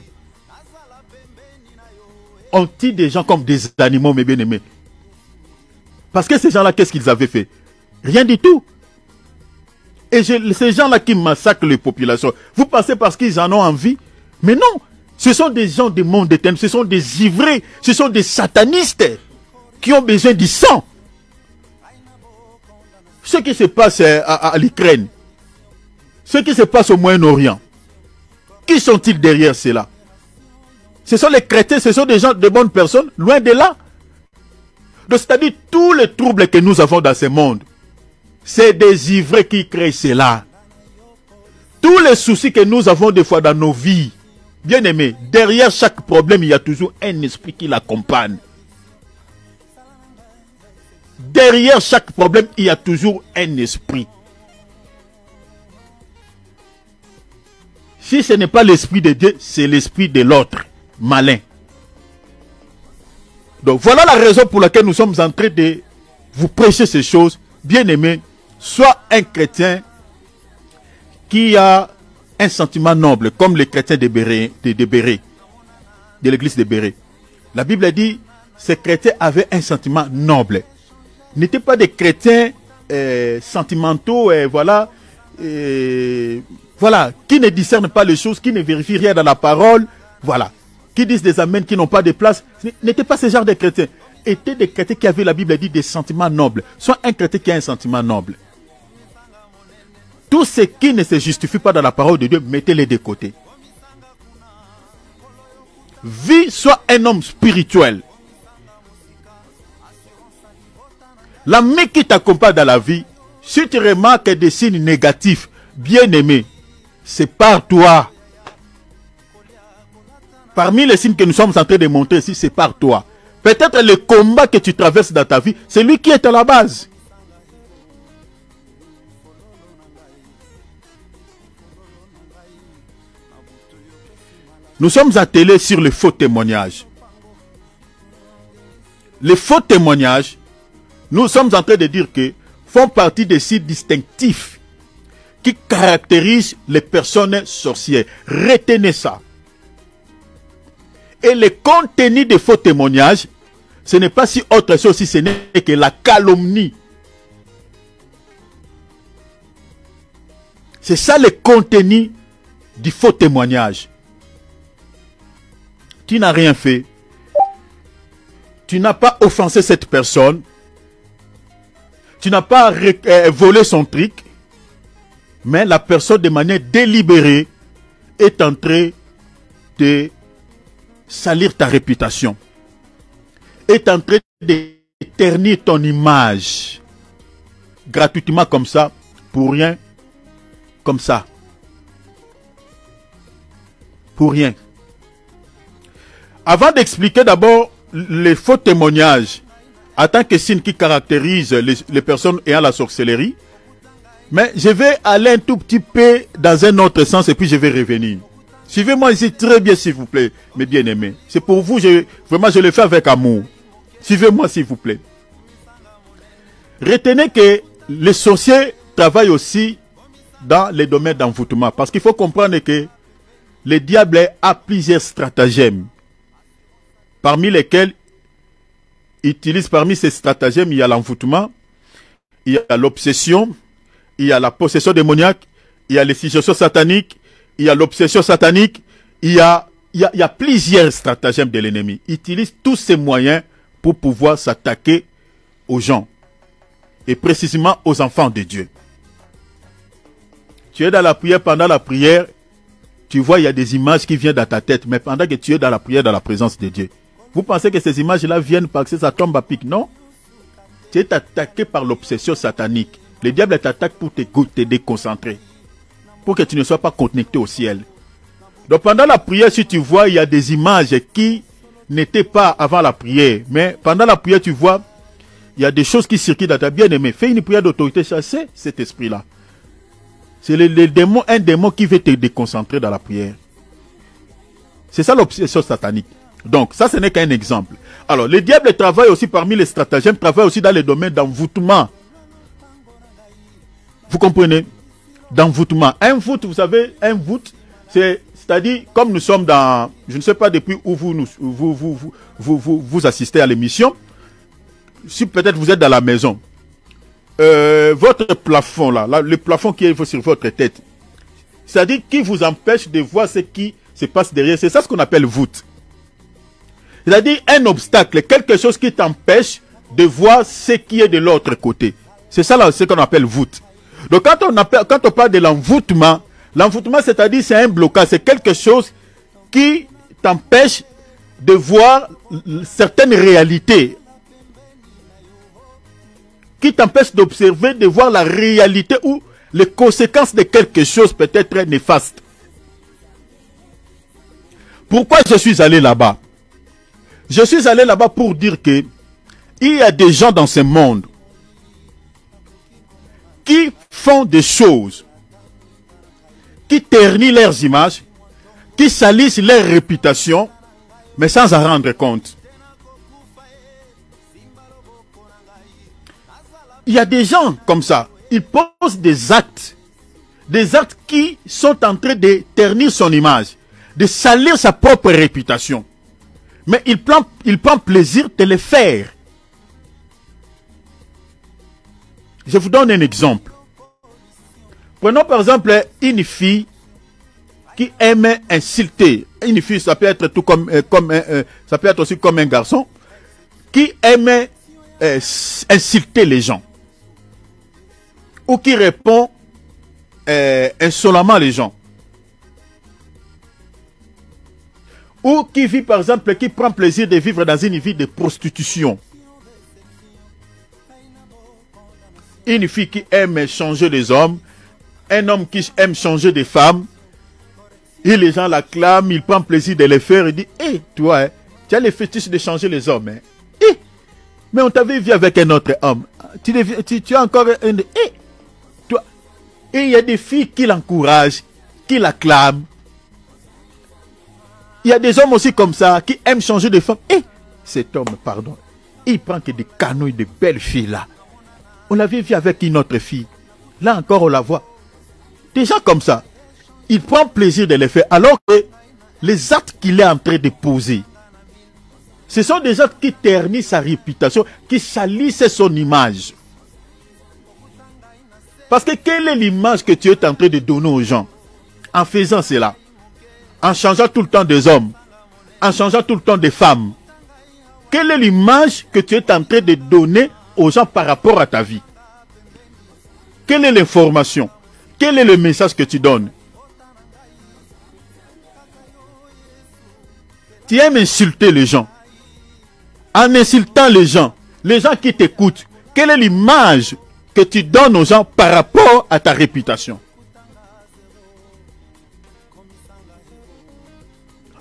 On tue des gens comme des animaux, mes bien-aimés. Parce que ces gens-là, qu'est-ce qu'ils avaient fait? Rien du tout. Et ces gens-là qui massacrent les populations, vous pensez parce qu'ils en ont envie? Mais non, ce sont des gens du monde des ténèbres, ce sont des ivrés, ce sont des satanistes qui ont besoin du sang. Ce qui se passe à l'Ukraine, ce qui se passe au Moyen-Orient, qui sont-ils derrière cela? Ce sont les chrétiens, ce sont des gens, de bonnes personnes, loin de là. Donc c'est-à-dire tous les troubles que nous avons dans ce monde, c'est des ivrés qui créent cela. Tous les soucis que nous avons des fois dans nos vies, bien aimés, derrière chaque problème, il y a toujours un esprit qui l'accompagne. Derrière chaque problème, il y a toujours un esprit. Si ce n'est pas l'esprit de Dieu, c'est l'esprit de l'autre, malin. Donc voilà la raison pour laquelle nous sommes en train de vous prêcher ces choses. Bien aimé, sois un chrétien qui a un sentiment noble, comme les chrétiens de Béret, de l'église de Béret. La Bible dit, ces chrétiens avaient un sentiment noble. N'étaient pas des chrétiens sentimentaux, voilà, qui ne discernent pas les choses, qui ne vérifient rien dans la parole, voilà, qui disent des amens, qui n'ont pas de place. N'étaient pas ce genre de chrétiens. Étaient des chrétiens qui avaient, la Bible dit, des sentiments nobles. Soit un chrétien qui a un sentiment noble. Tout ce qui ne se justifie pas dans la parole de Dieu, mettez-les de côté. Vis, sois un homme spirituel. L'ami qui t'accompagne dans la vie, si tu remarques des signes négatifs, bien aimé, c'est par toi. Parmi les signes que nous sommes en train de montrer ici, c'est par toi. Peut-être le combat que tu traverses dans ta vie, c'est lui qui est à la base. Nous sommes attelés sur les faux témoignages. Les faux témoignages, nous sommes en train de dire que font partie des signes distinctifs qui caractérisent les personnes sorcières. Retenez ça. Et le contenu des faux témoignages, ce n'est pas si autre chose si ce n'est que la calomnie. C'est ça le contenu du faux témoignage. Tu n'as rien fait. Tu n'as pas offensé cette personne. Tu n'as pas volé son truc. Mais la personne, de manière délibérée, est en train de salir ta réputation. Est en train de ternir ton image. Gratuitement comme ça. Pour rien. Comme ça. Pour rien. Avant d'expliquer d'abord les faux témoignages en tant que signe qui caractérise les personnes ayant la sorcellerie, mais je vais aller un tout petit peu dans un autre sens et puis je vais revenir. Suivez-moi ici très bien s'il vous plaît, mes bien-aimés. C'est pour vous, vraiment je le fais avec amour. Suivez-moi s'il vous plaît. Retenez que les sorciers travaillent aussi dans les domaines d'envoûtement. Parce qu'il faut comprendre que le diable a plusieurs stratagèmes. Parmi lesquels il utilise, parmi ces stratagèmes, il y a l'envoûtement, il y a l'obsession, il y a la possession démoniaque, il y a les suggestions sataniques, il y a l'obsession satanique, il y a plusieurs stratagèmes de l'ennemi. Il utilise tous ces moyens pour pouvoir s'attaquer aux gens. Et précisément aux enfants de Dieu. Tu es dans la prière, pendant la prière, tu vois, il y a des images qui viennent dans ta tête, mais pendant que tu es dans la prière, dans la présence de Dieu. Vous pensez que ces images-là viennent parce que ça tombe à pic? Non. Tu es attaqué par l'obsession satanique. Le diable t'attaque pour te déconcentrer. Pour que tu ne sois pas connecté au ciel. Donc pendant la prière, si tu vois, il y a des images qui n'étaient pas avant la prière. Mais pendant la prière, tu vois, il y a des choses qui circulent dans ta bien-aimée. Fais une prière d'autorité, chasser cet esprit-là. C'est un démon qui veut te déconcentrer dans la prière. C'est ça l'obsession satanique. Donc, ça, ce n'est qu'un exemple. Alors, le diable travaille aussi parmi les stratagèmes, travaille aussi dans les domaines d'envoûtement. Vous comprenez? D'envoûtement. Un voûte, vous savez, un voûte, c'est-à-dire, comme nous sommes dans, je ne sais pas depuis où vous assistez à l'émission, si peut-être vous êtes dans la maison, votre plafond là, le plafond qui est sur votre tête, c'est-à-dire qui vous empêche de voir ce qui se passe derrière, c'est ça ce qu'on appelle voûte. C'est-à-dire un obstacle, quelque chose qui t'empêche de voir ce qui est de l'autre côté. C'est ça là, ce qu'on appelle voûte. Donc quand on parle de l'envoûtement, l'envoûtement c'est-à-dire c'est un blocage, c'est quelque chose qui t'empêche de voir certaines réalités, qui t'empêche d'observer, de voir la réalité ou les conséquences de quelque chose peut-être néfaste. Pourquoi je suis allé là-bas? Je suis allé là-bas pour dire que il y a des gens dans ce monde qui font des choses, qui ternissent leurs images, qui salissent leur réputation, mais sans en rendre compte. Il y a des gens comme ça, ils posent des actes qui sont en train de ternir son image, de salir sa propre réputation. Mais il prend plaisir de les faire. Je vous donne un exemple. Prenons par exemple une fille qui aime insulter. Une fille, ça peut être ça peut être aussi comme un garçon qui aime insulter les gens. Ou qui répond insolemment les gens. Ou qui vit par exemple, qui prend plaisir de vivre dans une vie de prostitution. Une fille qui aime changer les hommes, un homme qui aime changer des femmes, et les gens l'acclament, il prend plaisir de les faire, il dit, hé, toi, hein, tu as les fétiches de changer les hommes. Hein. Hey, mais on t'avait vu avec un autre homme. Tu as encore un... Hey, toi. Et il y a des filles qui l'encouragent, qui l'acclament. Il y a des hommes aussi comme ça, qui aiment changer de femme. Et cet homme, pardon, il prend que des canouilles de belles filles là. On l'avait vu avec une autre fille. Là encore, on la voit. Des gens comme ça, il prend plaisir de les faire. Alors que les actes qu'il est en train de poser, ce sont des actes qui ternissent sa réputation, qui salissent son image. Parce que quelle est l'image que tu es en train de donner aux gens en faisant cela? En changeant tout le temps des hommes, en changeant tout le temps des femmes. Quelle est l'image que tu es en train de donner aux gens par rapport à ta vie? Quelle est l'information? Quel est le message que tu donnes? Tu aimes insulter les gens. En insultant les gens qui t'écoutent, quelle est l'image que tu donnes aux gens par rapport à ta réputation?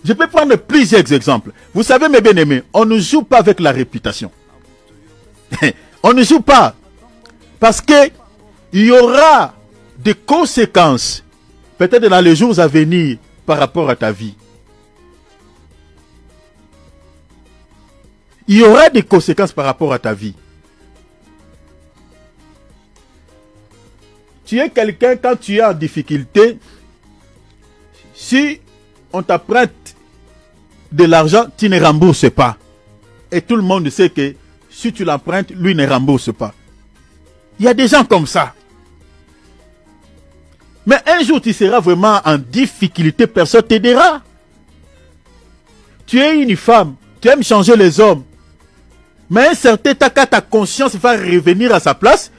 Je peux prendre plusieurs exemples. Vous savez, mes bien-aimés, on ne joue pas avec la réputation. On ne joue pas. Parce que il y aura des conséquences, peut-être dans les jours à venir, par rapport à ta vie. Il y aura des conséquences par rapport à ta vie. tu es quelqu'un, quand tu es en difficulté, si on t'apprête de l'argent, tu ne rembourses pas. Et tout le monde sait que si tu l'empruntes, lui ne rembourse pas. Il y a des gens comme ça. Mais un jour, tu seras vraiment en difficulté, personne ne t'aidera. Tu es une femme, tu aimes changer les hommes. Mais un certain temps, quand ta conscience va revenir à sa place,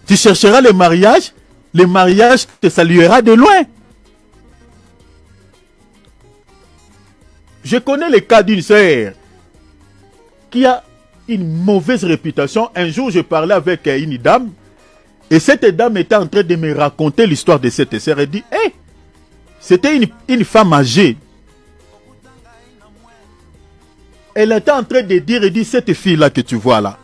tu chercheras le mariage te saluera de loin. Je connais le cas d'une sœur qui a une mauvaise réputation. Un jour, je parlais avec une dame, et cette dame était en train de me raconter l'histoire de cette sœur. Elle dit, hey, c'était une femme âgée. Elle était en train de dire, elle dit, cette fille-là que tu vois là,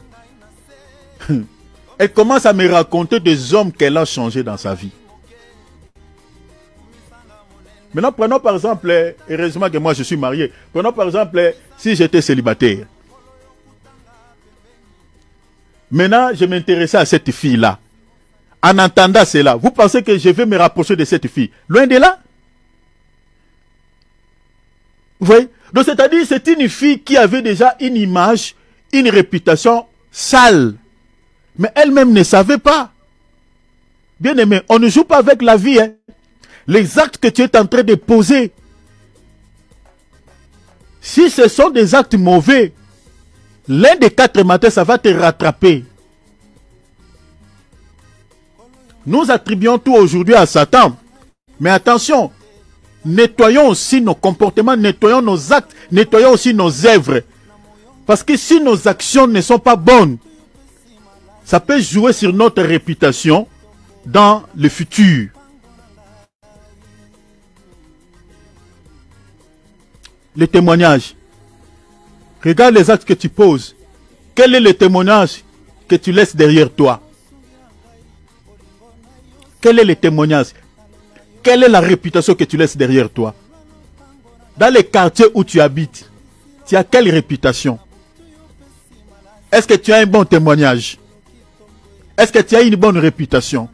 elle commence à me raconter des hommes qu'elle a changés dans sa vie. Maintenant, prenons par exemple, heureusement que moi je suis marié, prenons par exemple, si j'étais célibataire. Maintenant, je m'intéressais à cette fille-là. En entendant cela, vous pensez que je vais me rapprocher de cette fille? Loin de là. Vous voyez? Donc, c'est-à-dire, c'est une fille qui avait déjà une image, une réputation sale. Mais elle-même ne savait pas. Bien aimé, on ne joue pas avec la vie. Hein. Les actes que tu es en train de poser, si ce sont des actes mauvais, l'un des 4 matins, ça va te rattraper. Nous attribuons tout aujourd'hui à Satan. Mais attention, nettoyons aussi nos comportements, nettoyons nos actes, nettoyons aussi nos œuvres. Parce que si nos actions ne sont pas bonnes, ça peut jouer sur notre réputation dans le futur. Les témoignages. Regarde les actes que tu poses. Quel est le témoignage que tu laisses derrière toi? Quel est le témoignage? Quelle est la réputation que tu laisses derrière toi? Dans les quartiers où tu habites, tu as quelle réputation? Est-ce que tu as un bon témoignage? Est-ce que tu as une bonne réputation?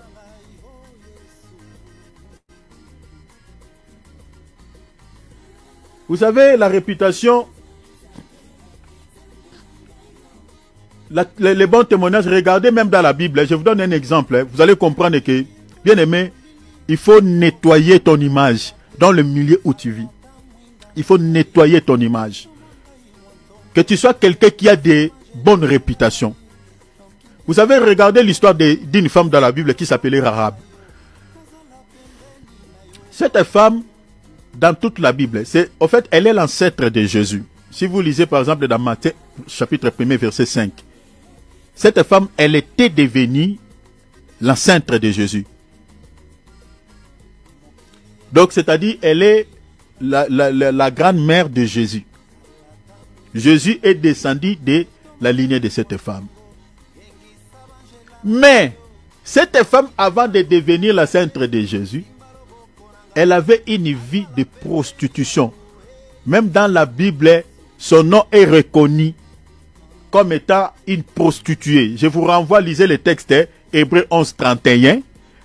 Vous savez, la réputation, les bons témoignages, regardez même dans la Bible, je vous donne un exemple, vous allez comprendre que, bien aimé, il faut nettoyer ton image dans le milieu où tu vis. Il faut nettoyer ton image. Que tu sois quelqu'un qui a des bonnes réputations. Vous avez regardé l'histoire d'une femme dans la Bible qui s'appelait Rahab. Cette femme, dans toute la Bible, en fait, elle est l'ancêtre de Jésus. Si vous lisez par exemple dans Matthieu, chapitre 1, verset 5. Cette femme, elle était devenue l'ancêtre de Jésus. Donc, c'est-à-dire, elle est la grand-mère de Jésus. Jésus est descendu de la lignée de cette femme. Mais, cette femme, avant de devenir l'ancêtre de Jésus, elle avait une vie de prostitution. Même dans la Bible, son nom est reconnu comme étant une prostituée. Je vous renvoie, lisez le texte, Hébreux 11, 31.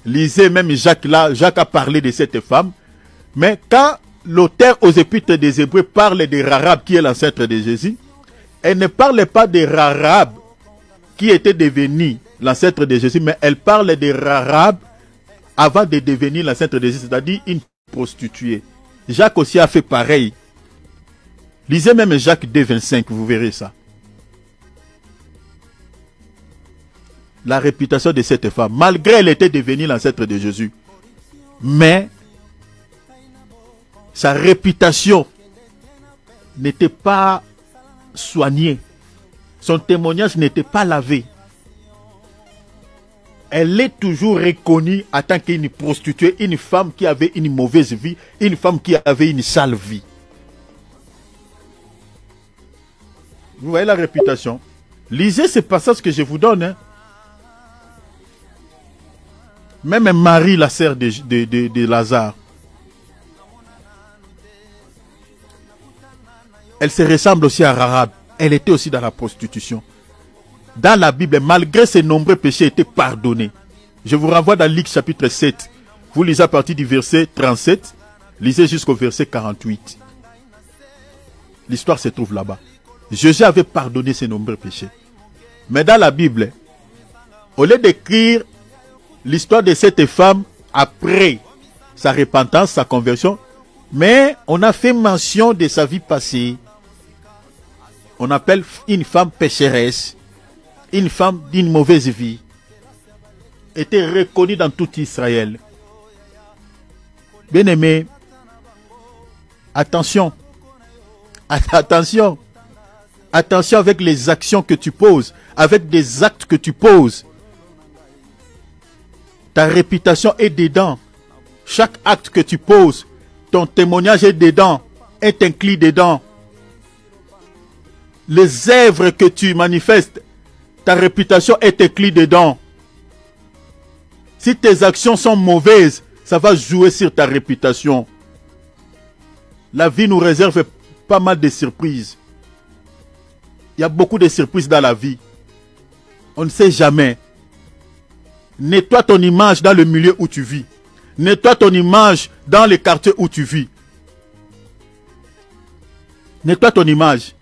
Lisez même Jacques là, Jacques a parlé de cette femme. Mais quand l'auteur aux Épîtres des Hébreux parle de Rahab, qui est l'ancêtre de Jésus, elle ne parle pas de Rahab, qui était devenue l'ancêtre de Jésus, mais elle parle de Rahab avant de devenir l'ancêtre de Jésus, c'est-à-dire une prostituée. Jacques aussi a fait pareil. Lisez même Jacques 2, 25, vous verrez ça. La réputation de cette femme, malgré elle était devenue l'ancêtre de Jésus, mais sa réputation n'était pas soignée. Son témoignage n'était pas lavé. Elle est toujours reconnue en tant qu'une prostituée, une femme qui avait une mauvaise vie, une femme qui avait une sale vie. Vous voyez la réputation? Lisez ce passage que je vous donne. Hein. Même Marie, la sœur de Lazare, elle se ressemble aussi à Rahab. Elle était aussi dans la prostitution. Dans la Bible, malgré ses nombreux péchés, étaient pardonnés. Je vous renvoie dans Luc chapitre 7. Vous lisez à partir du verset 37, lisez jusqu'au verset 48. L'histoire se trouve là-bas. Jésus avait pardonné ses nombreux péchés. Mais dans la Bible, au lieu d'écrire l'histoire de cette femme après sa repentance, sa conversion, mais on a fait mention de sa vie passée. On appelle une femme pécheresse, une femme d'une mauvaise vie, était reconnue dans tout Israël. Bien-aimé, attention, attention, attention avec les actions que tu poses, avec des actes que tu poses. Ta réputation est dedans. Chaque acte que tu poses, ton témoignage est dedans, est inclus dedans. Les œuvres que tu manifestes, ta réputation est inclue dedans. Si tes actions sont mauvaises, ça va jouer sur ta réputation. La vie nous réserve pas mal de surprises. Il y a beaucoup de surprises dans la vie. On ne sait jamais. Nettoie ton image dans le milieu où tu vis. Nettoie ton image dans les quartiers où tu vis. Nettoie ton image.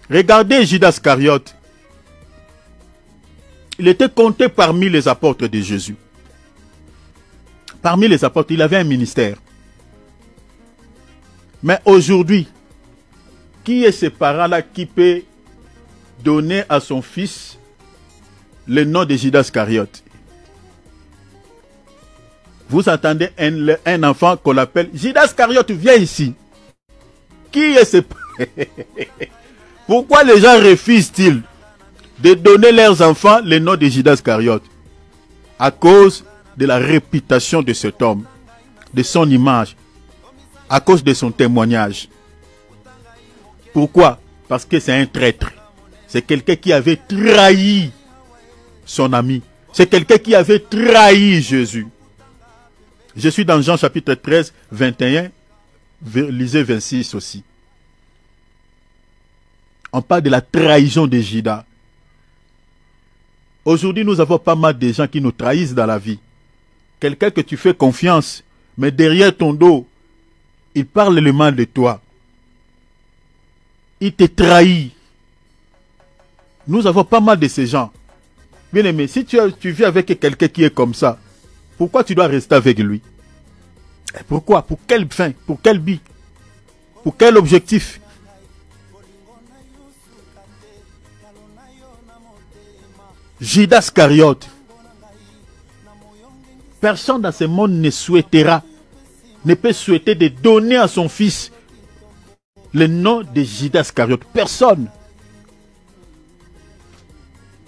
Regardez Judas Iscariote. Il était compté parmi les apôtres de Jésus. Parmi les apôtres, il avait un ministère. Mais aujourd'hui, qui est ce parent-là qui peut donner à son fils le nom de Judas Iscariote? Vous entendez un enfant qu'on appelle Judas Iscariote, viens ici. Qui est ce... Pourquoi les gens refusent-ils de donner leurs enfants le nom de Judas Iscariote? À cause de la réputation de cet homme, de son image, à cause de son témoignage. Pourquoi? Parce que c'est un traître. C'est quelqu'un qui avait trahi son ami. C'est quelqu'un qui avait trahi Jésus. Je suis dans Jean chapitre 13, 21, lisez 26 aussi. On parle de la trahison de Judas. Aujourd'hui, nous avons pas mal de gens qui nous trahissent dans la vie. Quelqu'un que tu fais confiance, mais derrière ton dos, il parle le mal de toi. Il te trahit. Nous avons pas mal de ces gens. Bien aimé, si tu vis avec quelqu'un qui est comme ça, pourquoi tu dois rester avec lui? Pourquoi? Pour quelle fin? Pour quel but? Pour quel objectif? Judas Iscariote. Personne dans ce monde ne souhaitera, ne peut souhaiter de donner à son fils le nom de Judas Iscariote. Personne.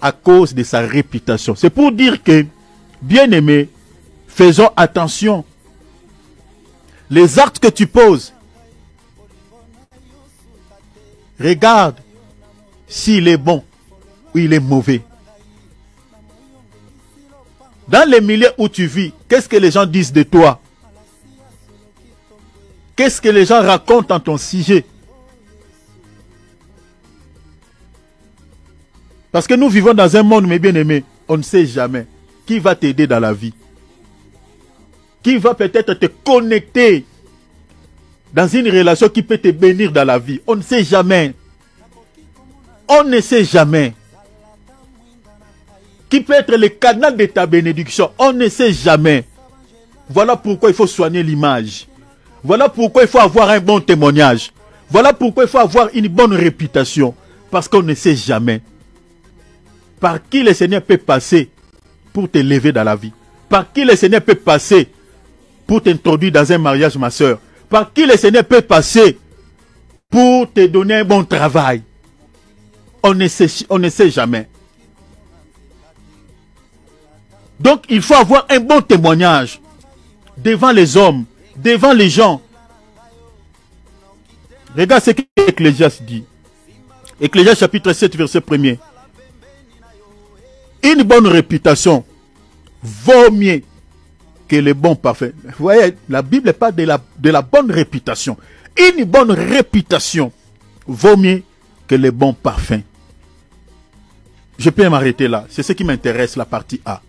À cause de sa réputation. C'est pour dire que, bien aimé, faisons attention. Les actes que tu poses, regarde s'il est bon ou il est mauvais. Dans les milieux où tu vis, qu'est-ce que les gens disent de toi? Qu'est-ce que les gens racontent en ton sujet? Parce que nous vivons dans un monde, mes bien-aimés, on ne sait jamais qui va t'aider dans la vie. Qui va peut-être te connecter dans une relation qui peut te bénir dans la vie. On ne sait jamais. On ne sait jamais. Qui peut être le canal de ta bénédiction. On ne sait jamais. Voilà pourquoi il faut soigner l'image. Voilà pourquoi il faut avoir un bon témoignage. Voilà pourquoi il faut avoir une bonne réputation. Parce qu'on ne sait jamais par qui le Seigneur peut passer pour te lever dans la vie. Par qui le Seigneur peut passer pour t'introduire dans un mariage, ma soeur. Par qui le Seigneur peut passer pour te donner un bon travail. On ne sait jamais. Donc, il faut avoir un bon témoignage devant les hommes, devant les gens. Regarde ce que Ecclésiaste dit. Ecclésiaste chapitre 7, verset 1er. Une bonne réputation vaut mieux que les bons parfaits. Vous voyez, la Bible parle de la bonne réputation. Une bonne réputation vaut mieux que les bons parfums. Je peux m'arrêter là. C'est ce qui m'intéresse, la partie A.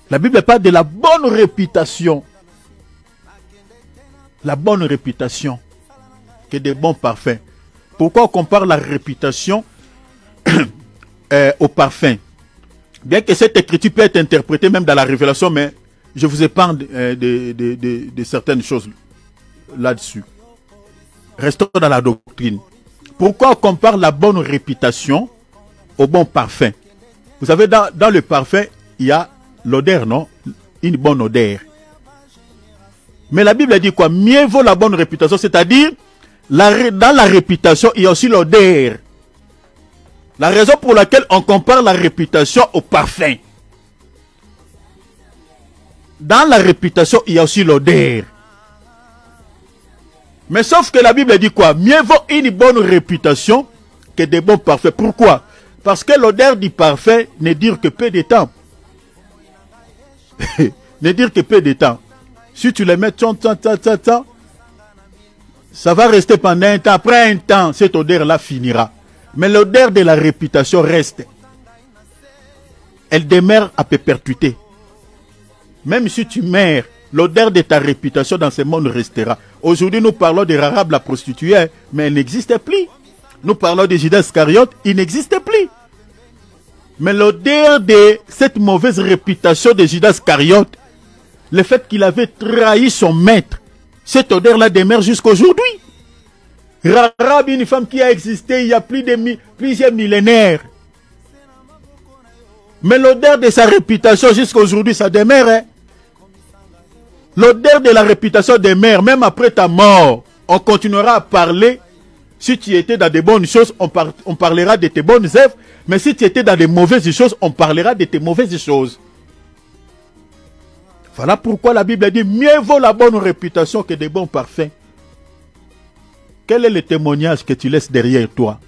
La Bible parle de la bonne réputation. La bonne réputation que des bons parfums. Pourquoi on compare la réputation au parfum? Bien que cette écriture peut être interprétée même dans la révélation, mais je vous épargne de certaines choses là-dessus. Restons dans la doctrine. Pourquoi on compare la bonne réputation au bon parfum? Vous savez, dans le parfum, il y a l'odeur, non? Une bonne odeur. Mais la Bible dit quoi? Mieux vaut la bonne réputation, c'est-à-dire, dans la réputation, il y a aussi l'odeur. La raison pour laquelle on compare la réputation au parfum. Dans la réputation, il y a aussi l'odeur. Mais sauf que la Bible dit quoi? Mieux vaut une bonne réputation que des bons parfums. Pourquoi? Parce que l'odeur du parfum ne dure que peu de temps. Ne dure que peu de temps. Si tu les mets, ça va rester pendant un temps. Après un temps, cette odeur-là finira. Mais l'odeur de la réputation reste. Elle demeure à perpétuité. Même si tu meurs, l'odeur de ta réputation dans ce monde restera. Aujourd'hui, nous parlons de Rahab la prostituée, mais elle n'existe plus. Nous parlons de Judas Iscariote, il n'existe plus. Mais l'odeur de cette mauvaise réputation de Judas Iscariote, le fait qu'il avait trahi son maître, cette odeur-là demeure jusqu'à aujourd'hui. Rahab, une femme qui a existé il y a plusieurs millénaires. Mais l'odeur de sa réputation jusqu'à aujourd'hui, ça demeure. Hein? L'odeur de la réputation demeure, même après ta mort. On continuera à parler. Si tu étais dans de bonnes choses, on parlera de tes bonnes œuvres. Mais si tu étais dans de mauvaises choses, on parlera de tes mauvaises choses. Voilà pourquoi la Bible dit, mieux vaut la bonne réputation que des bons parfums. Quel est le témoignage que tu laisses derrière toi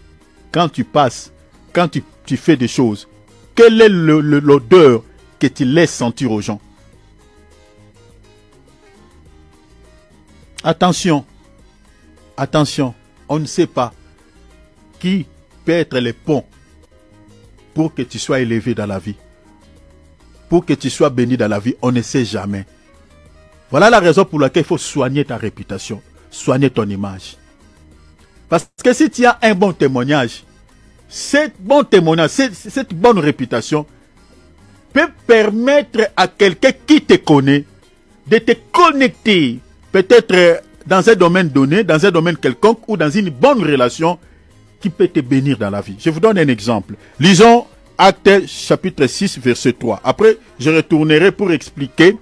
quand tu passes, quand tu fais des choses? Quelle est l'odeur que tu laisses sentir aux gens? Attention, attention, on ne sait pas qui peut être le pont pour que tu sois élevé dans la vie. Pour que tu sois béni dans la vie, on ne sait jamais. Voilà la raison pour laquelle il faut soigner ta réputation, soigner ton image. Parce que si tu as un bon témoignage, cette bonne réputation peut permettre à quelqu'un qui te connaît de te connecter, peut-être dans un domaine donné, dans un domaine quelconque ou dans une bonne relation qui peut te bénir dans la vie. Je vous donne un exemple. Lisons Actes chapitre 6, verset 3. Après, je retournerai pour expliquer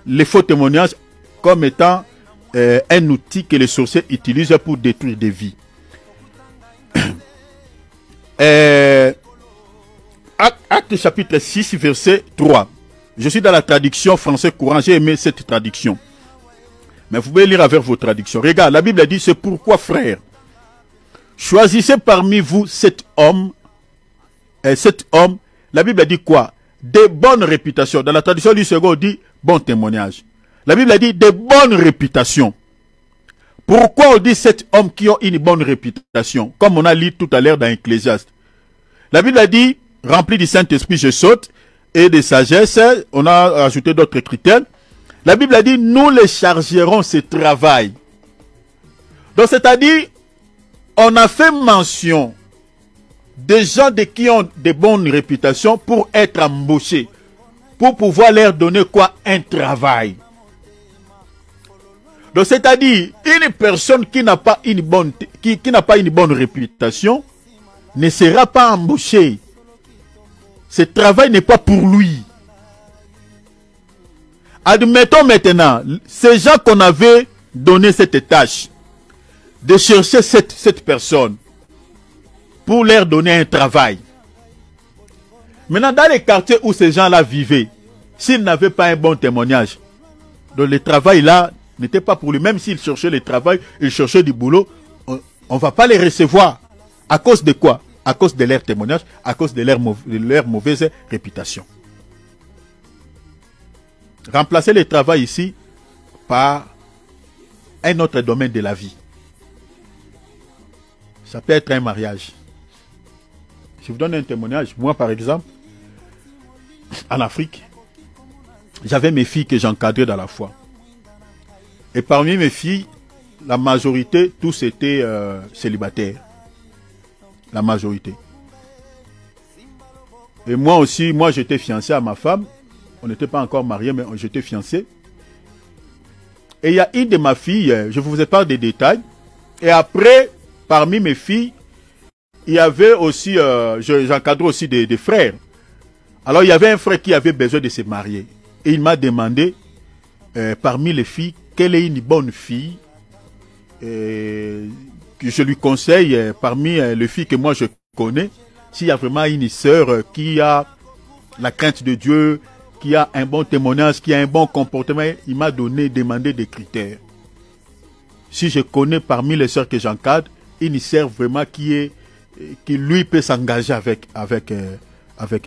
les faux témoignages comme étant un outil que les sorciers utilisent pour détruire des vies. Acte chapitre 6, verset 3. Je suis dans la traduction français courant. J'ai aimé cette traduction. Mais vous pouvez lire avec vos traductions. Regarde, la Bible dit, c'est pourquoi, frères, choisissez parmi vous cet homme, la Bible dit quoi? De bonnes réputations. Dans la traduction du second, on dit bon témoignage. La Bible dit de bonnes réputations. Pourquoi on dit cet homme qui a une bonne réputation? Comme on a lu tout à l'heure dans Ecclésiaste. La Bible a dit, rempli du Saint-Esprit, je saute, et de sagesse, on a ajouté d'autres critères. La Bible a dit, nous les chargerons ce travail. Donc c'est-à-dire, on a fait mention des gens qui ont de bonnes réputations pour être embauchés, pour pouvoir leur donner quoi? Un travail. Donc c'est-à-dire, une personne qui n'a pas une bonne, qui n'a pas une bonne réputation ne sera pas embauchée. Ce travail n'est pas pour lui. Admettons maintenant, ces gens qu'on avait donné cette tâche de chercher cette personne pour leur donner un travail. Maintenant, dans les quartiers où ces gens-là vivaient, s'ils n'avaient pas un bon témoignage, donc le travail là n'était pas pour lui. Même s'ils cherchaient le travail, ils cherchaient du boulot, on ne va pas les recevoir. À cause de quoi? À cause de leur témoignage, à cause de leur mauvaise réputation. Remplacer le travail ici par un autre domaine de la vie. Ça peut être un mariage. Je vous donne un témoignage. Moi, par exemple, en Afrique, j'avais mes filles que j'encadrais dans la foi. Et parmi mes filles, la majorité, tous étaient célibataires. La majorité. Et moi aussi, moi j'étais fiancé à ma femme. On n'était pas encore mariés, mais j'étais fiancé. Et il y a une de ma fille, je vous ai pas des détails. Et après, parmi mes filles, il y avait aussi, j'encadrais aussi des frères. Alors il y avait un frère qui avait besoin de se marier. Et il m'a demandé, parmi les filles, quelle est une bonne fille que je lui conseille parmi les filles que moi je connais. S'il y a vraiment une sœur qui a la crainte de Dieu, qui a un bon témoignage, qui a un bon comportement, il m'a demandé des critères. Si je connais parmi les sœurs que j'encadre, une sœur vraiment qui lui peut s'engager avec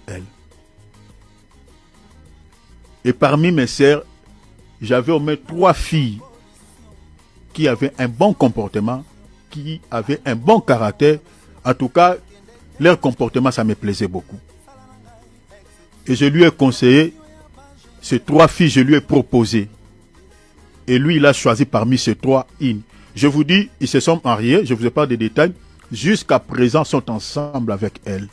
elle. Et parmi mes sœurs, j'avais au moins 3 filles qui avaient un bon comportement, qui avaient un bon caractère. En tout cas, leur comportement, ça me plaisait beaucoup. Et je lui ai conseillé, ces 3 filles, je lui ai proposé. Et lui, il a choisi parmi ces 3 une. Je vous dis, ils se sont mariés, je ne vous ai pas de détails. Jusqu'à présent, sont ensemble avec elle.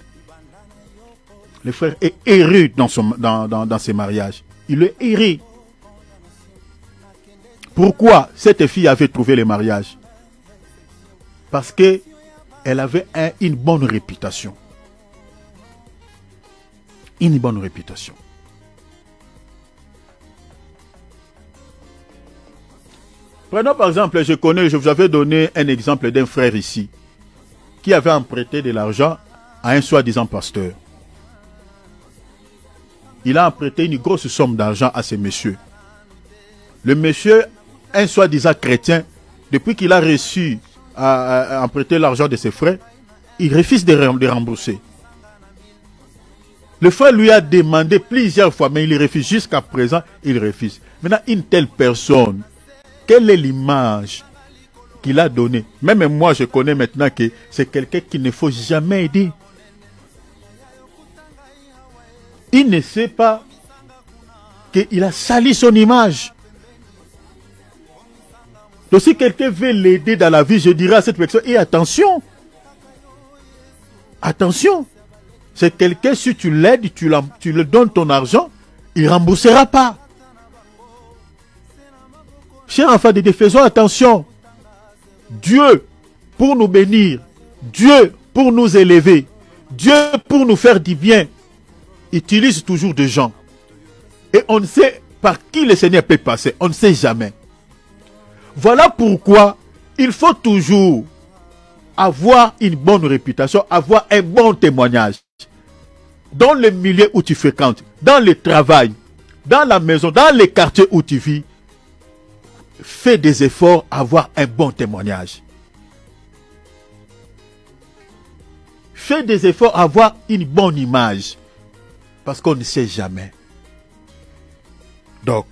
Le frère est heureux dans ses mariages. Il est heureux. Pourquoi cette fille avait trouvé le mariage? Parce qu'elle avait une bonne réputation. Une bonne réputation. Prenons par exemple, je vous avais donné un exemple d'un frère ici, qui avait emprunté de l'argent à un soi-disant pasteur. Il a emprunté une grosse somme d'argent à ce monsieur. Le monsieur, un soi-disant chrétien, depuis qu'il a reçu à emprunter l'argent de ses frères, il refuse de rembourser. Le frère lui a demandé plusieurs fois, mais il refuse. Jusqu'à présent, il refuse. Maintenant, une telle personne, quelle est l'image qu'il a donnée? Même moi, je connais maintenant que c'est quelqu'un qu'il ne faut jamais aider. Il ne sait pas qu'il a sali son image. Donc si quelqu'un veut l'aider dans la vie, je dirais à cette personne, et attention. Attention. C'est quelqu'un, si tu l'aides, tu lui donnes ton argent, il ne remboursera pas. Chers enfants de Dieu, faisons attention. Dieu pour nous bénir, Dieu pour nous élever, Dieu pour nous faire du bien, utilise toujours des gens. Et on ne sait par qui le Seigneur peut passer, on ne sait jamais. Voilà pourquoi il faut toujours avoir une bonne réputation, avoir un bon témoignage. Dans le milieu où tu fréquentes, dans le travail, dans la maison, dans les quartiers où tu vis, fais des efforts à avoir un bon témoignage. Fais des efforts à avoir une bonne image. Parce qu'on ne sait jamais. Donc,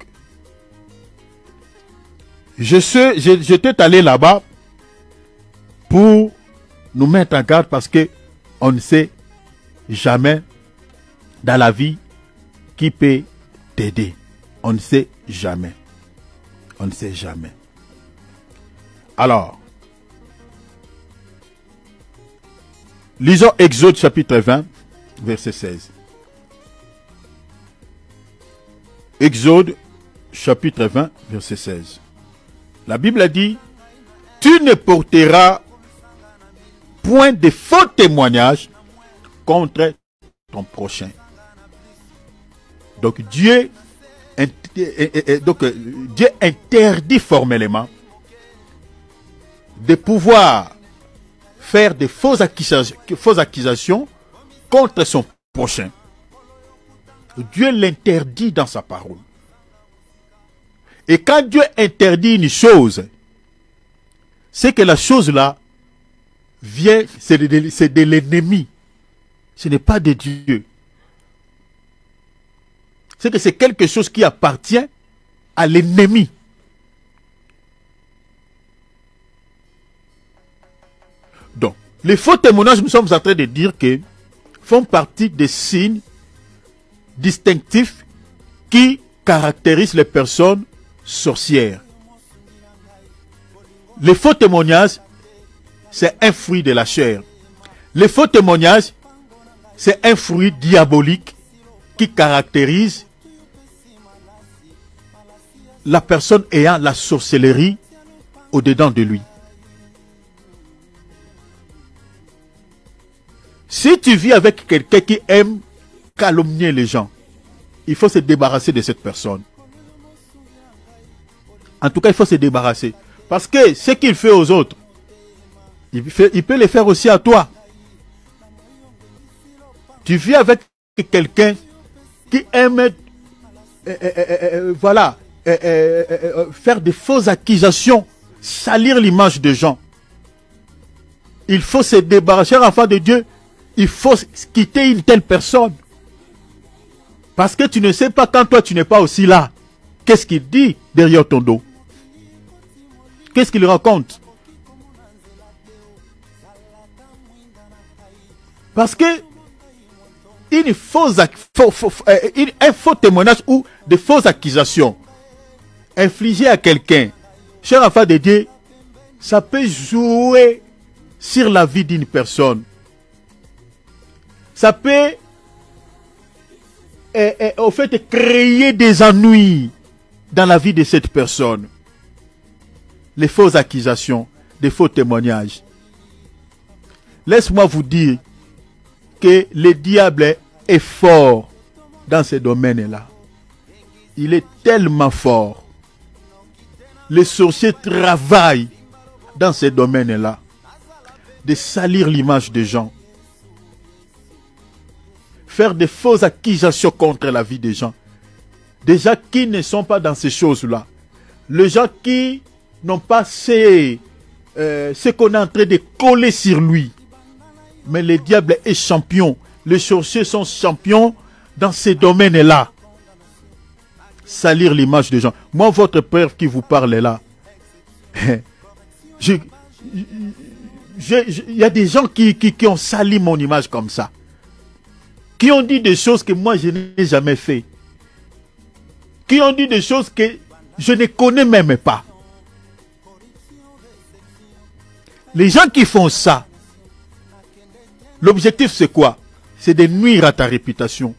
j'étais allé là-bas pour nous mettre en garde parce que on ne sait jamais dans la vie qui peut t'aider. On ne sait jamais. On ne sait jamais. Alors, lisons Exode chapitre 20, verset 16. Exode chapitre 20, verset 16. La Bible a dit, tu ne porteras point de faux témoignages contre ton prochain. Donc Dieu interdit formellement de pouvoir faire de fausses accusations contre son prochain. Dieu l'interdit dans sa parole. Et quand Dieu interdit une chose, c'est que la chose là vient, c'est de l'ennemi. Ce n'est pas de Dieu. C'est que c'est quelque chose qui appartient à l'ennemi. Donc, les faux témoignages, nous sommes en train de dire que font partie des signes distinctifs qui caractérisent les personnes sorcières. Les faux témoignages, c'est un fruit de la chair. Les faux témoignages, c'est un fruit diabolique qui caractérise la personne ayant la sorcellerie au-dedans de lui. Si tu vis avec quelqu'un qui aime calomnier les gens, il faut se débarrasser de cette personne. En tout cas, il faut se débarrasser. Parce que ce qu'il fait aux autres, il peut le faire aussi à toi. Tu vis avec quelqu'un qui aime faire des fausses accusations, salir l'image des gens. Il faut se débarrasser, enfant de Dieu. Il faut quitter une telle personne. Parce que tu ne sais pas quand toi tu n'es pas aussi là. Qu'est-ce qu'il dit derrière ton dos? Qu'est-ce qu'il raconte? Parce que un faux témoignage ou de fausses accusations infligées à quelqu'un, cher enfant de Dieu, ça peut jouer sur la vie d'une personne. Ça peut au fait créer des ennuis dans la vie de cette personne. Les fausses accusations, des faux témoignages. Laisse-moi vous dire que le diable est fort dans ces domaines-là. Il est tellement fort. Les sorciers travaillent dans ces domaines-là. De salir l'image des gens. Faire des fausses accusations contre la vie des gens. Des gens qui ne sont pas dans ces choses-là. Les gens qui n'ont pas ce qu'on est en train de coller sur lui. Mais le diable est champion. Les sorciers sont champions dans ces domaines-là. Salir l'image des gens. Moi, votre père qui vous parle là, il y a des gens qui ont sali mon image comme ça. Qui ont dit des choses que moi je n'ai jamais fait. Qui ont dit des choses que je ne connais même pas. Les gens qui font ça, l'objectif c'est quoi? C'est de nuire à ta réputation.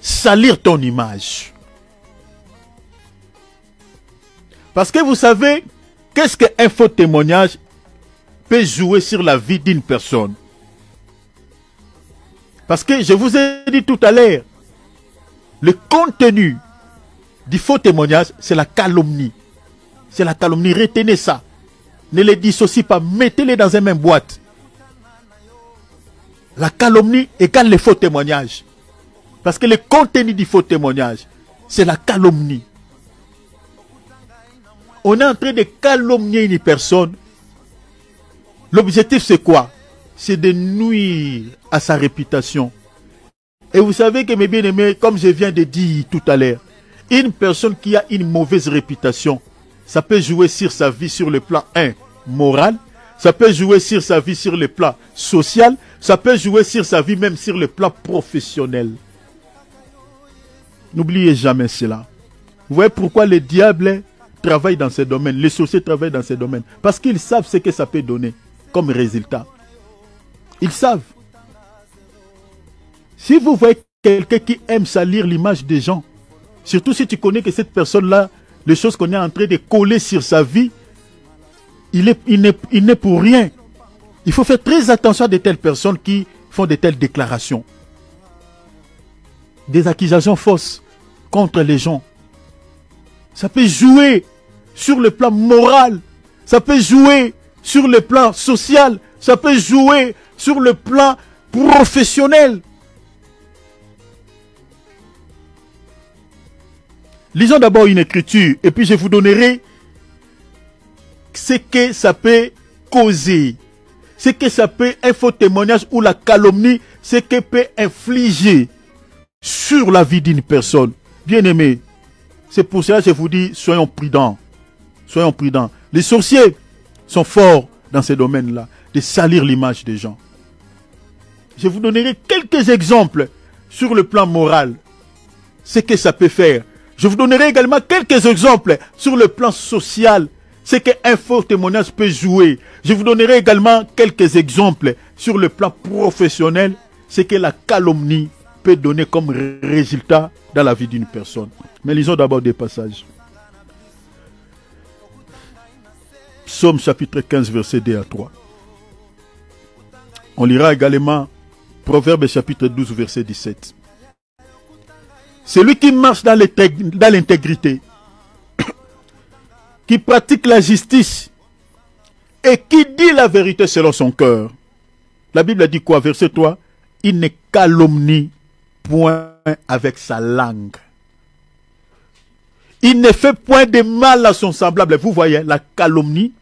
Salir ton image. Parce que vous savez, qu'est-ce qu'un faux témoignage peut jouer sur la vie d'une personne? Parce que je vous ai dit tout à l'heure, le contenu du faux témoignage, c'est la calomnie. C'est la calomnie, retenez ça. Ne les dissociez pas, mettez-les dans une même boîte. La calomnie égale les faux témoignages. Parce que le contenu du faux témoignage, c'est la calomnie. On est en train de calomnier une personne. L'objectif c'est quoi? C'est de nuire à sa réputation. Et vous savez que mes bien-aimés, comme je viens de dire tout à l'heure, une personne qui a une mauvaise réputation, ça peut jouer sur sa vie sur le plan moral, ça peut jouer sur sa vie sur le plan social, ça peut jouer sur sa vie même sur le plan professionnel. N'oubliez jamais cela. Vous voyez pourquoi le diable travaille dans ces domaines, les sorciers travaillent dans ces domaines. Parce qu'ils savent ce que ça peut donner comme résultat. Ils savent. Si vous voyez quelqu'un qui aime salir l'image des gens, surtout si tu connais que cette personne-là, les choses qu'on est en train de coller sur sa vie, il n'est pour rien. Il faut faire très attention à de telles personnes qui font de telles déclarations. Des accusations fausses contre les gens. Ça peut jouer sur le plan moral. Ça peut jouer sur le plan social. Ça peut jouer sur le plan professionnel. Lisons d'abord une écriture et puis je vous donnerai ce que ça peut causer. Ce que ça peut, un faux témoignage ou la calomnie, ce que peut infliger sur la vie d'une personne. Bien-aimés, c'est pour cela que je vous dis, soyons prudents. Soyons prudents. Les sorciers sont forts dans ces domaines-là, de salir l'image des gens. Je vous donnerai quelques exemples sur le plan moral. ce que ça peut faire. Je vous donnerai également quelques exemples sur le plan social, ce qu'un faux témoignage peut jouer. Je vous donnerai également quelques exemples sur le plan professionnel, ce que la calomnie peut donner comme résultat dans la vie d'une personne. Mais lisons d'abord des passages. Psaume chapitre 15, verset 2 à 3. On lira également Proverbe chapitre 12, verset 17. Celui qui marche dans l'intégrité, qui pratique la justice et qui dit la vérité selon son cœur. La Bible a dit quoi? Verset 3. Il ne calomnie point avec sa langue. Il ne fait point de mal à son semblable. Vous voyez, la calomnie,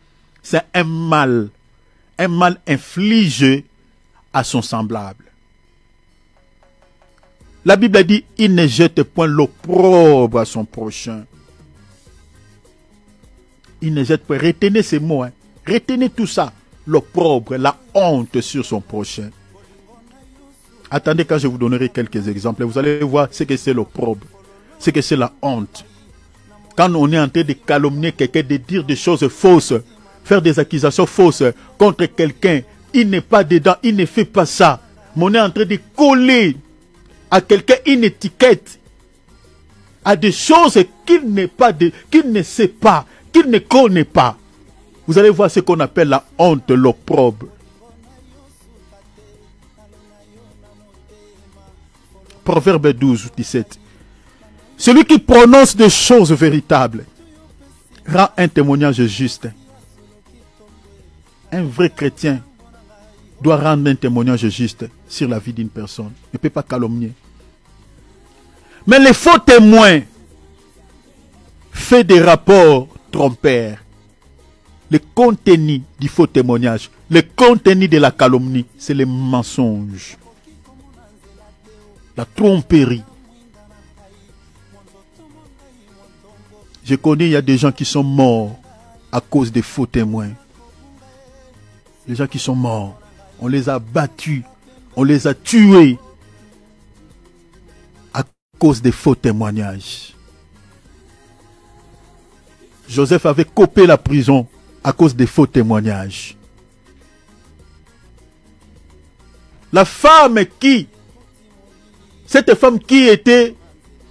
c'est un mal infligé à son semblable. La Bible a dit, il ne jette point l'opprobre à son prochain. Il ne jette point. Retenez ces mots. Hein. Retenez tout ça. L'opprobre, la honte sur son prochain. Attendez quand je vous donnerai quelques exemples. Vous allez voir ce que c'est l'opprobre. Ce que c'est la honte. Quand on est en train de calomnier quelqu'un, de dire des choses fausses, faire des accusations fausses contre quelqu'un, il n'est pas dedans, il ne fait pas ça. Mais on est en train de coller à quelqu'un une étiquette, à des choses qu'il ne sait pas, qu'il ne connaît pas. Vous allez voir ce qu'on appelle la honte, l'opprobre. Proverbe 12, 17. Celui qui prononce des choses véritables rend un témoignage juste. Un vrai chrétien doit rendre un témoignage juste sur la vie d'une personne. Il ne peut pas calomnier. Mais les faux témoins font des rapports trompeurs. Le contenu du faux témoignage, le contenu de la calomnie, c'est le mensonge, la tromperie. Je connais, il y a des gens qui sont morts à cause des faux témoins. Les gens qui sont morts, on les a battus, on les a tués à cause des faux témoignages. Joseph avait copé la prison à cause des faux témoignages. Cette femme qui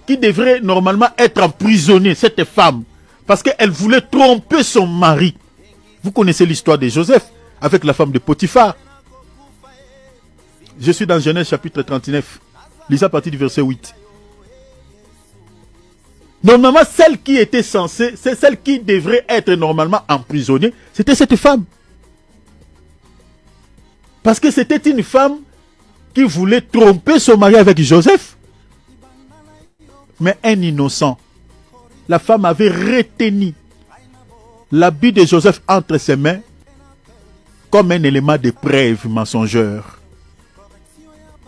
devrait normalement être emprisonnée, cette femme, parce qu'elle voulait tromper son mari. Vous connaissez l'histoire de Joseph avec la femme de Potiphar. Je suis dans Genèse chapitre 39. Lisez à partir du verset 8. Normalement, celle qui était censée, c'est celle qui devrait être normalement emprisonnée, c'était cette femme. Parce que c'était une femme qui voulait tromper son mari avec Joseph. Mais un innocent. La femme avait retenu l'habit de Joseph entre ses mains comme un élément de preuve mensongeur.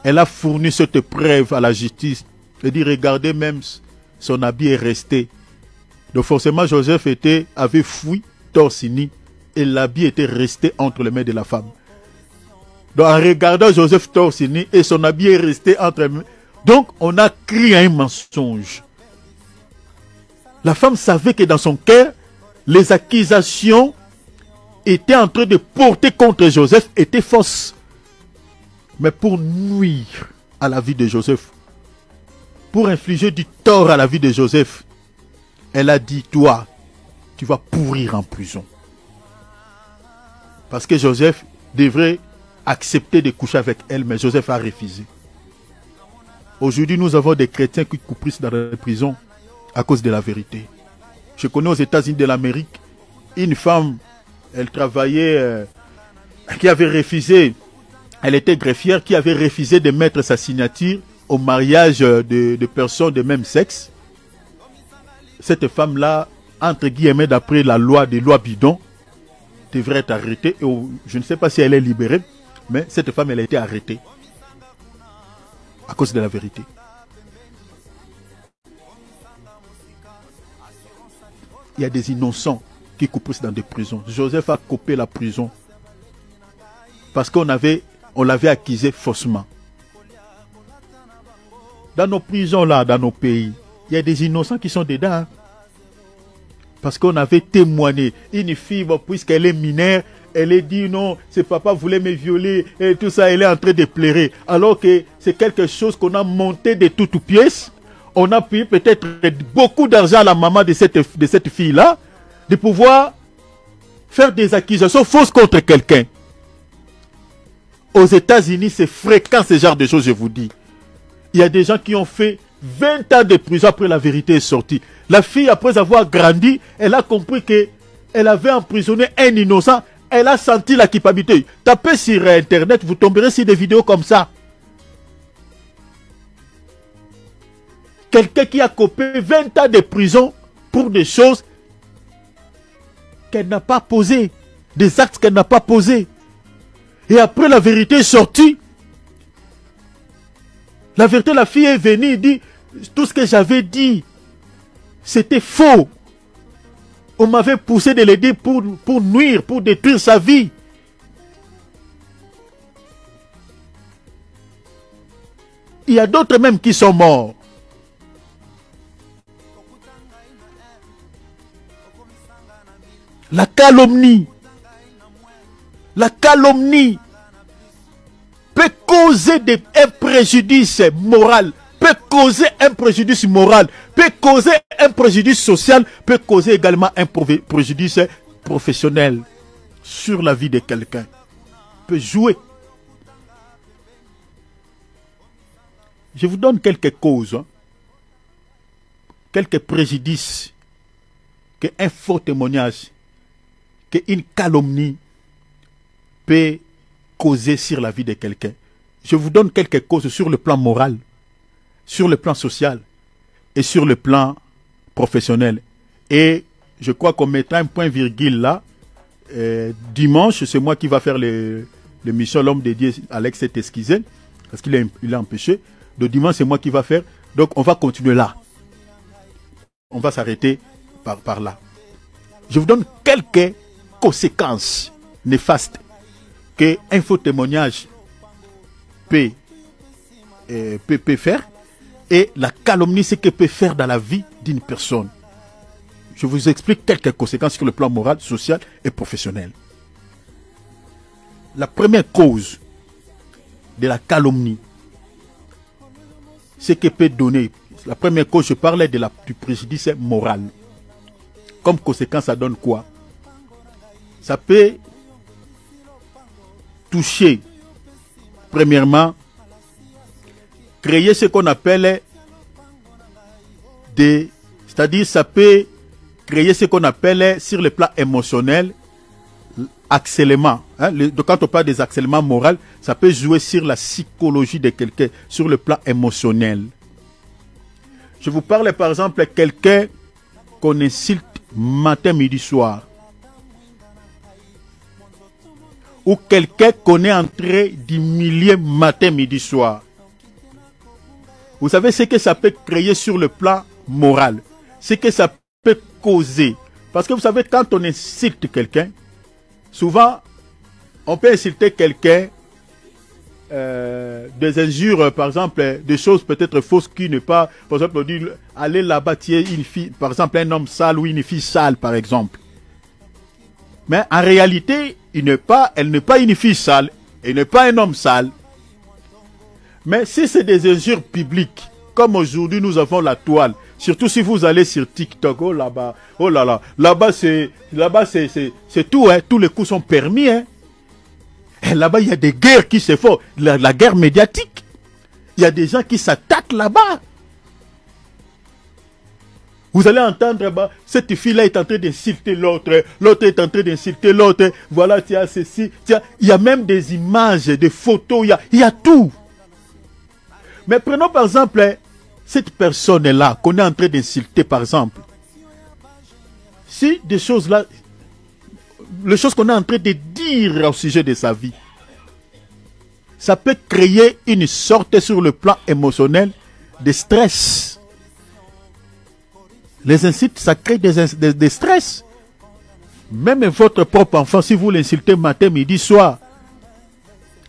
Elle a fourni cette preuve à la justice et dit, regardez, même son habit est resté. Donc forcément Joseph avait fui, torse nu, et l'habit était resté entre les mains de la femme. Donc en regardant Joseph torse nu et son habit est resté entre les mains, donc on a créé un mensonge. La femme savait que dans son cœur, les accusations étaient en train de porter contre Joseph étaient fausses. Mais pour nuire à la vie de Joseph, pour infliger du tort à la vie de Joseph, elle a dit, toi, tu vas pourrir en prison. Parce que Joseph devrait accepter de coucher avec elle, mais Joseph a refusé. Aujourd'hui, nous avons des chrétiens qui couprissent dans la prison à cause de la vérité. Je connais aux États-Unis de l'Amérique une femme, elle travaillait, qui avait refusé, elle était greffière, qui avait refusé de mettre sa signature au mariage de personnes de même sexe. Cette femme-là, entre guillemets, d'après la loi des lois bidons, devrait être arrêtée. Et je ne sais pas si elle est libérée, mais cette femme, elle a été arrêtée à cause de la vérité. Il y a des innocents qui coupent dans des prisons. Joseph a coupé la prison parce qu'on l'avait accusé faussement. dans nos prisons là, dans nos pays, il y a des innocents qui sont dedans. Hein. Parce qu'on avait témoigné. Une fille, bon, puisqu'elle est mineure, elle est dit non, ce papa voulait me violer et tout ça, elle est en train de pleurer. Alors que c'est quelque chose qu'on a monté de toutes pièces. On a payé peut-être beaucoup d'argent à la maman de cette fille-là, de pouvoir faire des accusations fausses contre quelqu'un. Aux États-Unis, c'est fréquent ce genre de choses, je vous dis. Il y a des gens qui ont fait 20 ans de prison après la vérité est sortie. La fille, après avoir grandi, elle a compris qu'elle avait emprisonné un innocent. Elle a senti la culpabilité. Tapez sur Internet, vous tomberez sur des vidéos comme ça. Quelqu'un qui a copé 20 ans de prison pour des choses qu'elle n'a pas posées. Des actes qu'elle n'a pas posés. Et après la vérité est sortie. La vérité, la fille est venue et dit, tout ce que j'avais dit, c'était faux. On m'avait poussé de le dire pour nuire, pour détruire sa vie. Il y a d'autres même qui sont morts. La calomnie peut causer un préjudice moral, peut causer un préjudice moral, peut causer un préjudice social, peut causer également un préjudice professionnel sur la vie de quelqu'un. Peut jouer. Je vous donne quelques causes, hein, quelques préjudices qu'un faux témoignage, qu'une calomnie peut causer sur la vie de quelqu'un. Je vous donne quelques causes sur le plan moral, sur le plan social et sur le plan professionnel. Et je crois qu'on mettra un point virgule là. Dimanche, c'est moi qui va faire l'émission L'homme dédié à Alex Esquizen, parce qu'il est empêché. Donc dimanche, c'est moi qui va faire. Donc on va continuer là. On va s'arrêter par là. Je vous donne quelques conséquences néfastes qu'un faux témoignage peut faire, et la calomnie, c'est que peut faire dans la vie d'une personne. Je vous explique quelques conséquences sur le plan moral, social et professionnel. La première cause de la calomnie, c'est que peut donner, la première cause, je parlais du préjudice moral. Comme conséquence, ça donne quoi? Ça peut toucher, premièrement, créer ce qu'on appelle c'est-à-dire ça peut créer ce qu'on appelle sur le plan émotionnel, harcèlement. Hein? Quand on parle des harcèlements moraux, ça peut jouer sur la psychologie de quelqu'un, sur le plan émotionnel. Je vous parle par exemple de quelqu'un qu'on insulte matin, midi, soir. Ou quelqu'un qu'on est en train d'humilier matin, midi, soir. Vous savez ce que ça peut créer sur le plan moral, ce que ça peut causer. Parce que vous savez, quand on insulte quelqu'un, souvent, on peut insulter quelqu'un des injures, par exemple, des choses peut-être fausses qui ne pas, par exemple, on dit, allez là-bas, tiens une fille, par exemple, un homme sale ou une fille sale, par exemple. Mais en réalité, elle n'est pas une fille sale, elle n'est pas un homme sale. Mais si c'est des injures publiques, comme aujourd'hui nous avons la toile, surtout si vous allez sur TikTok, oh là-bas, oh là là, là-bas c'est tout, hein, tous les coups sont permis, hein. Et là-bas il y a des guerres qui se font, la guerre médiatique, il y a des gens qui s'attaquent là-bas. Vous allez entendre, bah, cette fille-là est en train d'insulter l'autre, l'autre est en train d'insulter l'autre, voilà, tiens, ceci, tiens, il y a même des images, des photos, il y a tout. Mais prenons par exemple cette personne-là qu'on est en train d'insulter par exemple. Si des choses-là, les choses qu'on est en train de dire au sujet de sa vie, ça peut créer une sorte sur le plan émotionnel de stress. Les insultes, ça crée des stress. Même votre propre enfant, si vous l'insultez matin, midi, soir,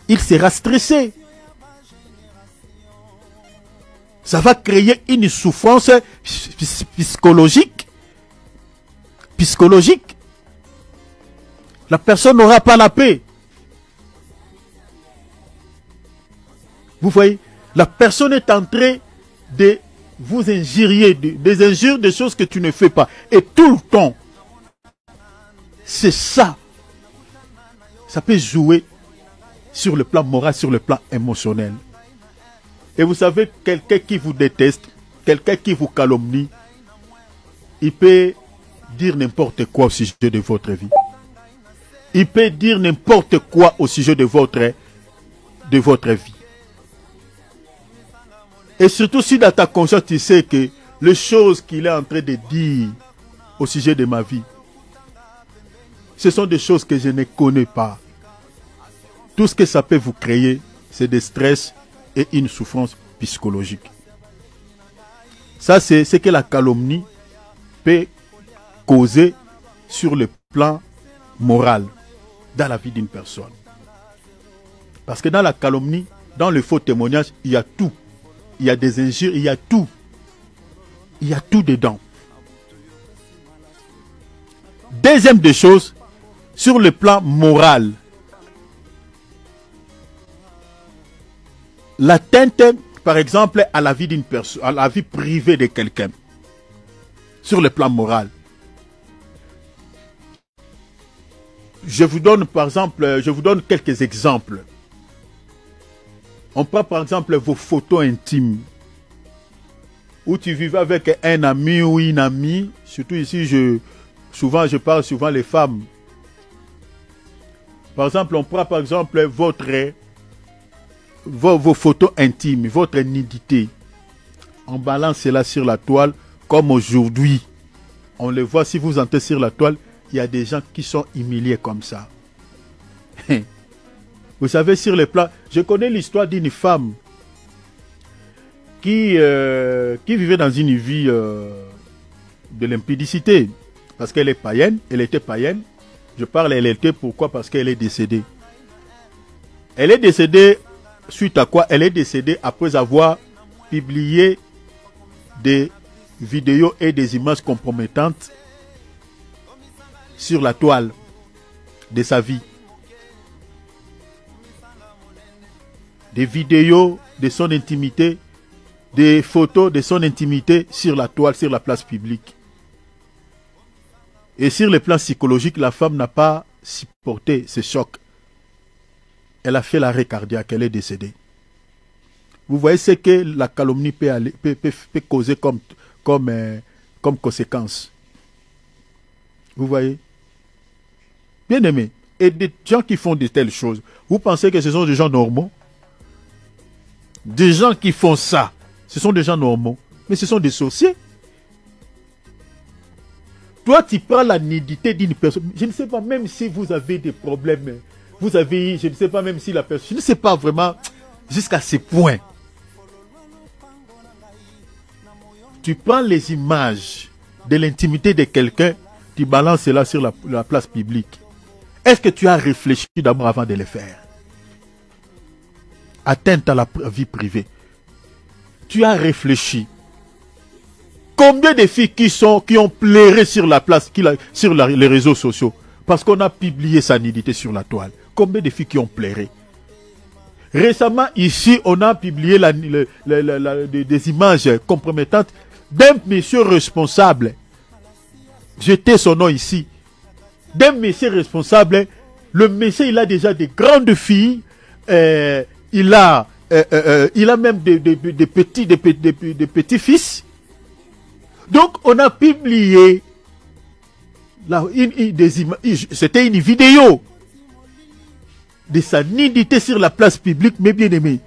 il sera stressé. Ça va créer une souffrance psychologique. La personne n'aura pas la paix. Vous voyez, la personne est en train de vous injurier, des injures, des choses que tu ne fais pas. Et tout le temps, c'est ça. Ça peut jouer sur le plan moral, sur le plan émotionnel. Et vous savez, quelqu'un qui vous déteste, quelqu'un qui vous calomnie, il peut dire n'importe quoi au sujet de votre vie. Il peut dire n'importe quoi au sujet de votre vie. Et surtout si dans ta conscience tu sais que les choses qu'il est en train de dire au sujet de ma vie, ce sont des choses que je ne connais pas. Tout ce que ça peut vous créer, c'est des stress et une souffrance psychologique. Ça, c'est ce que la calomnie peut causer sur le plan moral dans la vie d'une personne. Parce que dans la calomnie, dans le faux témoignage, il y a tout. Il y a des injures, il y a tout. Il y a tout dedans. Deuxième des choses, sur le plan moral, l'atteinte, par exemple, à la vie d'une personne, à la vie privée de quelqu'un, sur le plan moral. Je vous donne, par exemple, quelques exemples. On prend par exemple vos photos intimes, où tu vivais avec un ami ou une amie, surtout ici, je parle souvent les femmes. Par exemple, on prend par exemple vos photos intimes, votre nudité. On balance cela sur la toile, comme aujourd'hui. On le voit, si vous entrez sur la toile, il y a des gens qui sont humiliés comme ça. Vous savez, sur les plans, je connais l'histoire d'une femme qui vivait dans une vie de l'impudicité. Parce qu'elle est païenne, elle était païenne. Je parle, elle était pourquoi? Parce qu'elle est décédée. Elle est décédée suite à quoi? Elle est décédée après avoir publié des vidéos et des images compromettantes sur la toile de sa vie. Des vidéos de son intimité, des photos de son intimité sur la toile, sur la place publique. Et sur le plan psychologique, la femme n'a pas supporté ce choc. Elle a fait l'arrêt cardiaque, elle est décédée. Vous voyez ce que la calomnie peut causer comme conséquence. Vous voyez? Bien aimé. Et des gens qui font de telles choses, vous pensez que ce sont des gens normaux? Des gens qui font ça, ce sont des gens normaux. Mais ce sont des sorciers. Toi, tu prends la nudité d'une personne. Je ne sais pas, même si vous avez des problèmes. Vous avez, je ne sais pas, même si la personne... Je ne sais pas vraiment jusqu'à ce point. Tu prends les images de l'intimité de quelqu'un, tu balances cela sur la place publique. Est-ce que tu as réfléchi d'abord avant de le faire? Atteinte à la vie privée. Tu as réfléchi. Combien de filles qui ont pleuré sur la place, sur les réseaux sociaux, parce qu'on a publié sa nudité sur la toile? Combien de filles qui ont pleuré? Récemment, ici, on a publié des images compromettantes d'un monsieur responsable. J'étais son nom ici. D'un monsieur responsable. Le monsieur, il a déjà des grandes filles. Il a même des petits-fils. Donc, on a publié des images. C'était une vidéo de sa nudité sur la place publique, mes bien-aimés.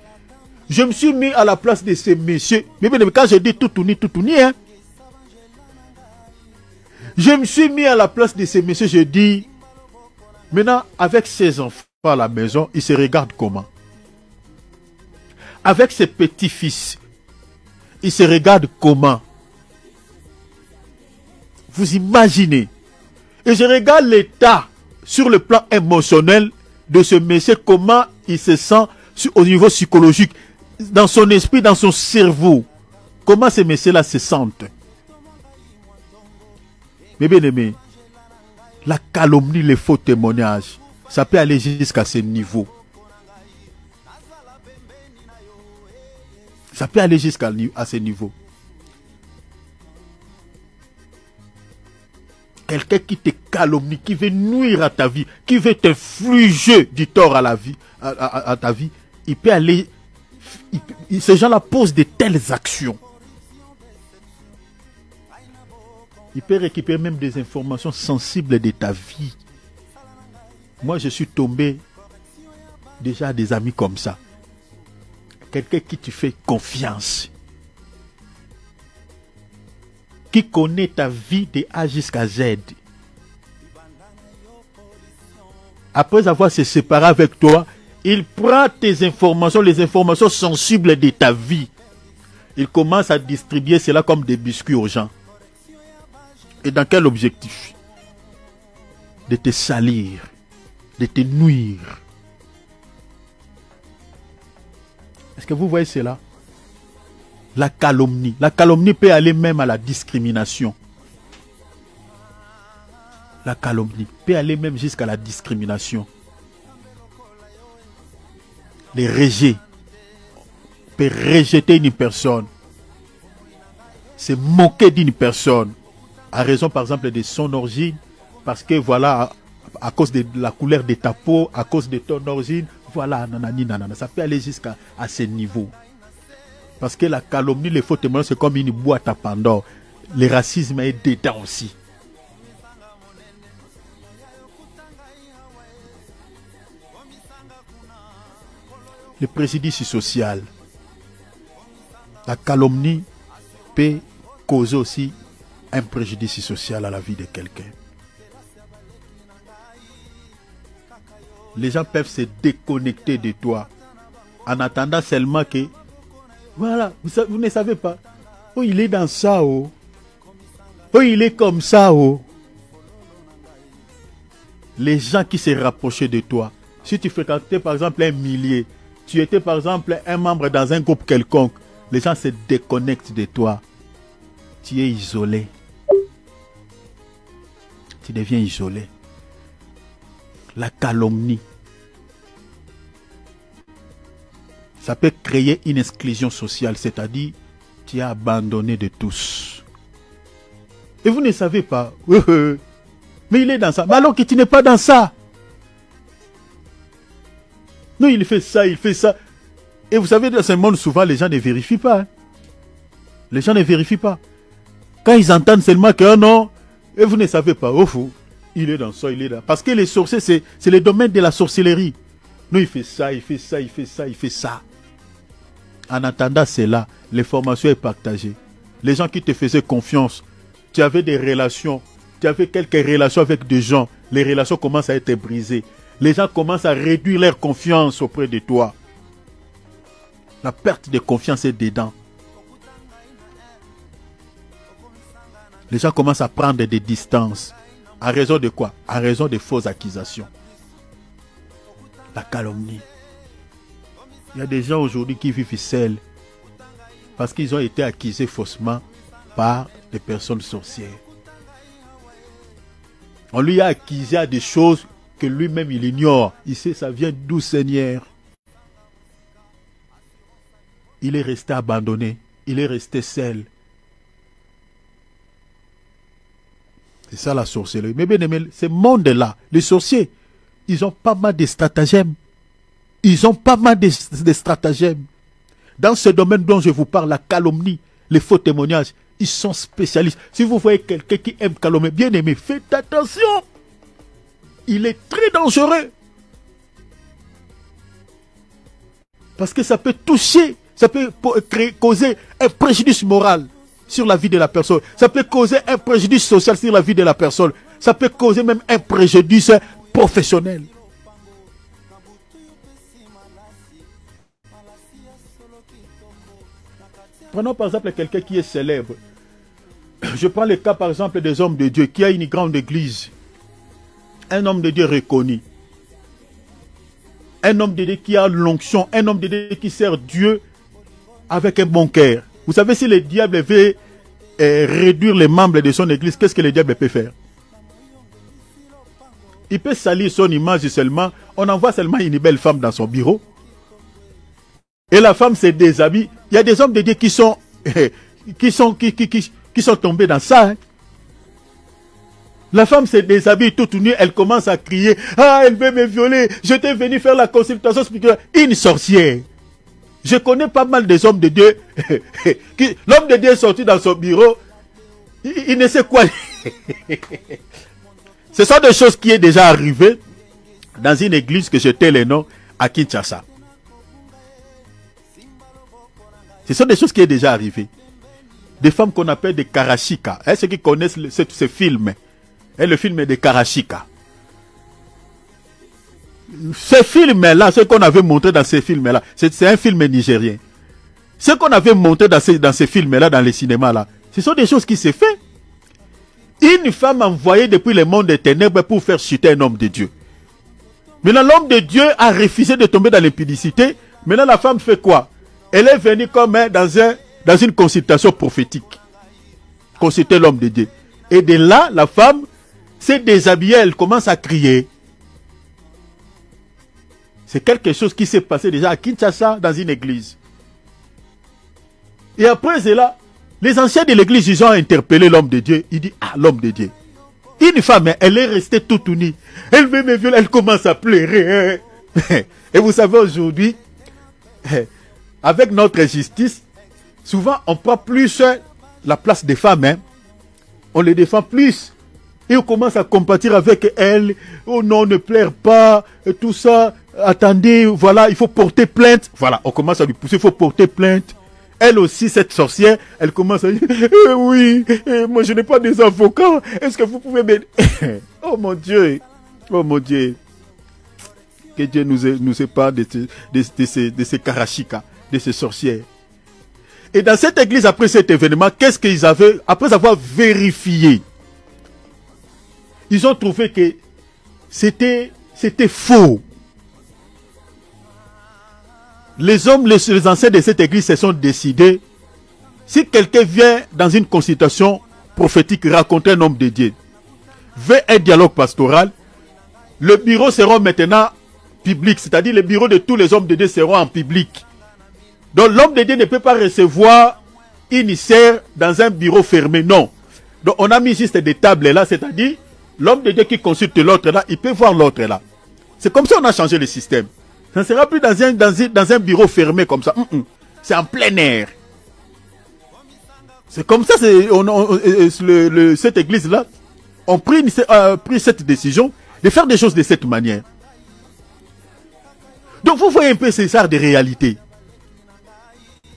Je me suis mis à la place de ces messieurs. Mais bien-aimés, quand je dis tout tourné, hein. Je me suis mis à la place de ces messieurs, je dis, maintenant, avec ses enfants à la maison, ils se regardent comment? Avec ses petits-fils, ils se regardent comment? Vous imaginez? Et je regarde l'état sur le plan émotionnel de ce monsieur, comment il se sent au niveau psychologique, dans son esprit, dans son cerveau. Comment ces messieurs-là se sentent? Mais bien aimé, la calomnie, les faux témoignages, ça peut aller jusqu'à ce niveau. Ça peut aller jusqu'à ce niveau. Quelqu'un qui te calomnie, qui veut nuire à ta vie, qui veut t'infliger du tort à la vie, à ta vie, il peut aller... ces gens-là posent de telles actions. Il peut récupérer même des informations sensibles de ta vie. Moi, je suis tombé déjà à des amis comme ça. Quelqu'un qui te fait confiance. Qui connaît ta vie de A jusqu'à Z. Après avoir se séparé avec toi, il prend tes informations, les informations sensibles de ta vie. Il commence à distribuer cela comme des biscuits aux gens. Et dans quel objectif? De te salir, de te nuire. Est-ce que vous voyez cela? La calomnie. La calomnie peut aller même à la discrimination. La calomnie peut aller même jusqu'à la discrimination. Les rejets. Peut rejeter une personne. Se moquer d'une personne. À raison par exemple de son origine. Parce que voilà, à cause de la couleur de ta peau, à cause de ton origine. Voilà, nanani, nanana. Ça peut aller jusqu'à ce niveau. Parce que la calomnie, les faux témoignages, c'est comme une boîte à Pandore. Le racisme est dedans aussi. Le préjudice social. La calomnie peut causer aussi un préjudice social à la vie de quelqu'un. Les gens peuvent se déconnecter de toi en attendant seulement que voilà, vous ne savez pas. Oh, il est dans ça, oh. Oh, il est comme ça, oh. Les gens qui se rapprochaient de toi. Si tu fréquentais par exemple un millier, tu étais par exemple un membre dans un groupe quelconque, les gens se déconnectent de toi. Tu es isolé. Tu deviens isolé. La calomnie. Ça peut créer une exclusion sociale, c'est-à-dire tu es abandonné de tous. Et vous ne savez pas. Mais il est dans ça. Mais alors que tu n'es pas dans ça. Non, il fait ça, il fait ça. Et vous savez, dans ce monde, souvent, les gens ne vérifient pas. Hein. Les gens ne vérifient pas. Quand ils entendent seulement que non, et vous ne savez pas. Oh, il est dans ça, il est là. Parce que les sorciers, c'est le domaine de la sorcellerie. Non, il fait ça, il fait ça, il fait ça, il fait ça. En attendant cela, l'information est partagée. Les gens qui te faisaient confiance, tu avais des relations, tu avais quelques relations avec des gens, les relations commencent à être brisées. Les gens commencent à réduire leur confiance auprès de toi. La perte de confiance est dedans. Les gens commencent à prendre des distances. À raison de quoi? À raison de fausses accusations. La calomnie. Il y a des gens aujourd'hui qui vivent seuls parce qu'ils ont été accusés faussement par des personnes sorcières. On lui a accusé à des choses que lui-même il ignore. Il sait ça vient d'où, Seigneur. Il est resté abandonné. Il est resté seul. C'est ça la sorcellerie. Mais bien aimé, ce monde-là, les sorciers, ils ont pas mal de stratagèmes. Ils ont pas mal de stratagèmes. Dans ce domaine dont je vous parle, la calomnie, les faux témoignages, ils sont spécialistes. Si vous voyez quelqu'un qui aime calomnier, bien aimé, faites attention. Il est très dangereux. Parce que ça peut toucher, ça peut causer un préjudice moral sur la vie de la personne. Ça peut causer un préjudice social sur la vie de la personne. Ça peut causer même un préjudice professionnel. Prenons par exemple quelqu'un qui est célèbre. Je prends le cas par exemple des hommes de Dieu qui a une grande église. Un homme de Dieu reconnu. Un homme de Dieu qui a l'onction. Un homme de Dieu qui sert Dieu avec un bon cœur. Vous savez, si le diable veut réduire les membres de son église, qu'est-ce que le diable peut faire? Il peut salir son image seulement. On envoie seulement une belle femme dans son bureau. Et la femme se déshabille. Il y a des hommes de Dieu qui sont tombés dans ça. Hein. La femme se déshabille toute nue. Elle commence à crier. Ah, elle veut me violer. Je t'ai venu faire la consultation spirituelle. Une sorcière. Je connais pas mal des hommes de Dieu. L'homme de Dieu est sorti dans son bureau. Il ne sait quoi. Ce sont des choses qui sont déjà arrivées dans une église que je tais le nom à Kinshasa. Ce sont des choses qui sont déjà arrivées. Des femmes qu'on appelle des Karachika. Hein, ceux qui connaissent ce film. Hein, le film de Karachika. Ce film-là, ce qu'on avait montré dans ce film-là, c'est un film nigérien. Ce qu'on avait montré dans ces films-là, dans les cinémas-là, ce sont des choses qui se font. Une femme envoyée depuis le monde des ténèbres pour faire chuter un homme de Dieu. Maintenant, l'homme de Dieu a refusé de tomber dans l'impudicité. Maintenant, la femme fait quoi? Elle est venue comme dans une consultation prophétique. Consulter l'homme de Dieu. Et de là, la femme s'est déshabillée, elle commence à crier. C'est quelque chose qui s'est passé déjà à Kinshasa, dans une église. Et après cela, les anciens de l'église, ils ont interpellé l'homme de Dieu. Il dit, ah, l'homme de Dieu. Une femme, elle est restée toute unie. Elle veut me violer, elle commence à pleurer. Et vous savez, aujourd'hui, avec notre justice, souvent, on prend plus la place des femmes. Hein. On les défend plus. Et on commence à compatir avec elles. Oh non, ne pleure pas. Et tout ça. Attendez, voilà, il faut porter plainte. Voilà, on commence à lui pousser, il faut porter plainte. Elle aussi, cette sorcière, elle commence à dire, oui, moi je n'ai pas des avocats, est-ce que vous pouvez m'aider? Oh mon Dieu, que Dieu nous sépare de ces Karachika, de ces sorcières. Et dans cette église, après cet événement, qu'est-ce qu'ils avaient, après avoir vérifié, ils ont trouvé que c'était faux. Les hommes, les anciens de cette église se sont décidés, si quelqu'un vient dans une consultation prophétique raconter un homme de Dieu, veut un dialogue pastoral, le bureau sera maintenant public, c'est-à-dire les bureaux de tous les hommes de Dieu seront en public. Donc l'homme de Dieu ne peut pas recevoir une sœur dans un bureau fermé, non. Donc on a mis juste des tables là, c'est-à-dire l'homme de Dieu qui consulte l'autre là, il peut voir l'autre là. C'est comme ça qu'on a changé le système. Ça ne sera plus dans un bureau fermé comme ça. C'est en plein air. C'est comme ça, cette église-là a pris cette décision de faire des choses de cette manière. Donc vous voyez un peu ces arts de réalité.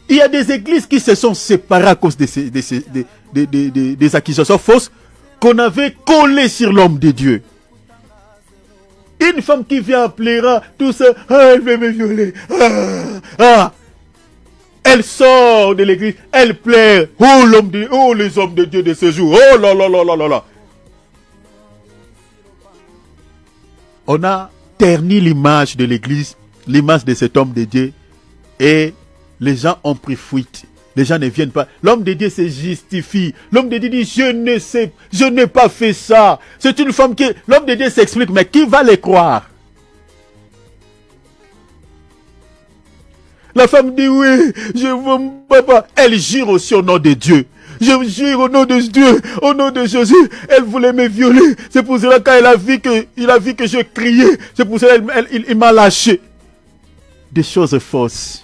Il y a des églises qui se sont séparées à cause des accusations fausses qu'on avait collées sur l'homme de Dieu. Une femme qui vient en pleurant, tout ça, ah, elle veut me violer. Elle sort de l'église, elle pleure. Oh, les hommes de Dieu de ce jour. Oh là là là là là là. On a terni l'image de l'église, l'image de cet homme de Dieu, et les gens ont pris fuite. Les gens ne viennent pas. L'homme de Dieu se justifie. L'homme de Dieu dit, je n'ai pas fait ça. C'est une femme qui... L'homme de Dieu s'explique, mais qui va les croire? La femme dit, oui, je ne veux pas. Elle jure aussi au nom de Dieu. Je jure au nom de Dieu, au nom de Jésus. Elle voulait me violer. C'est pour cela quand il a vu que je criais. C'est pour cela qu'il m'a lâché. Des choses fausses.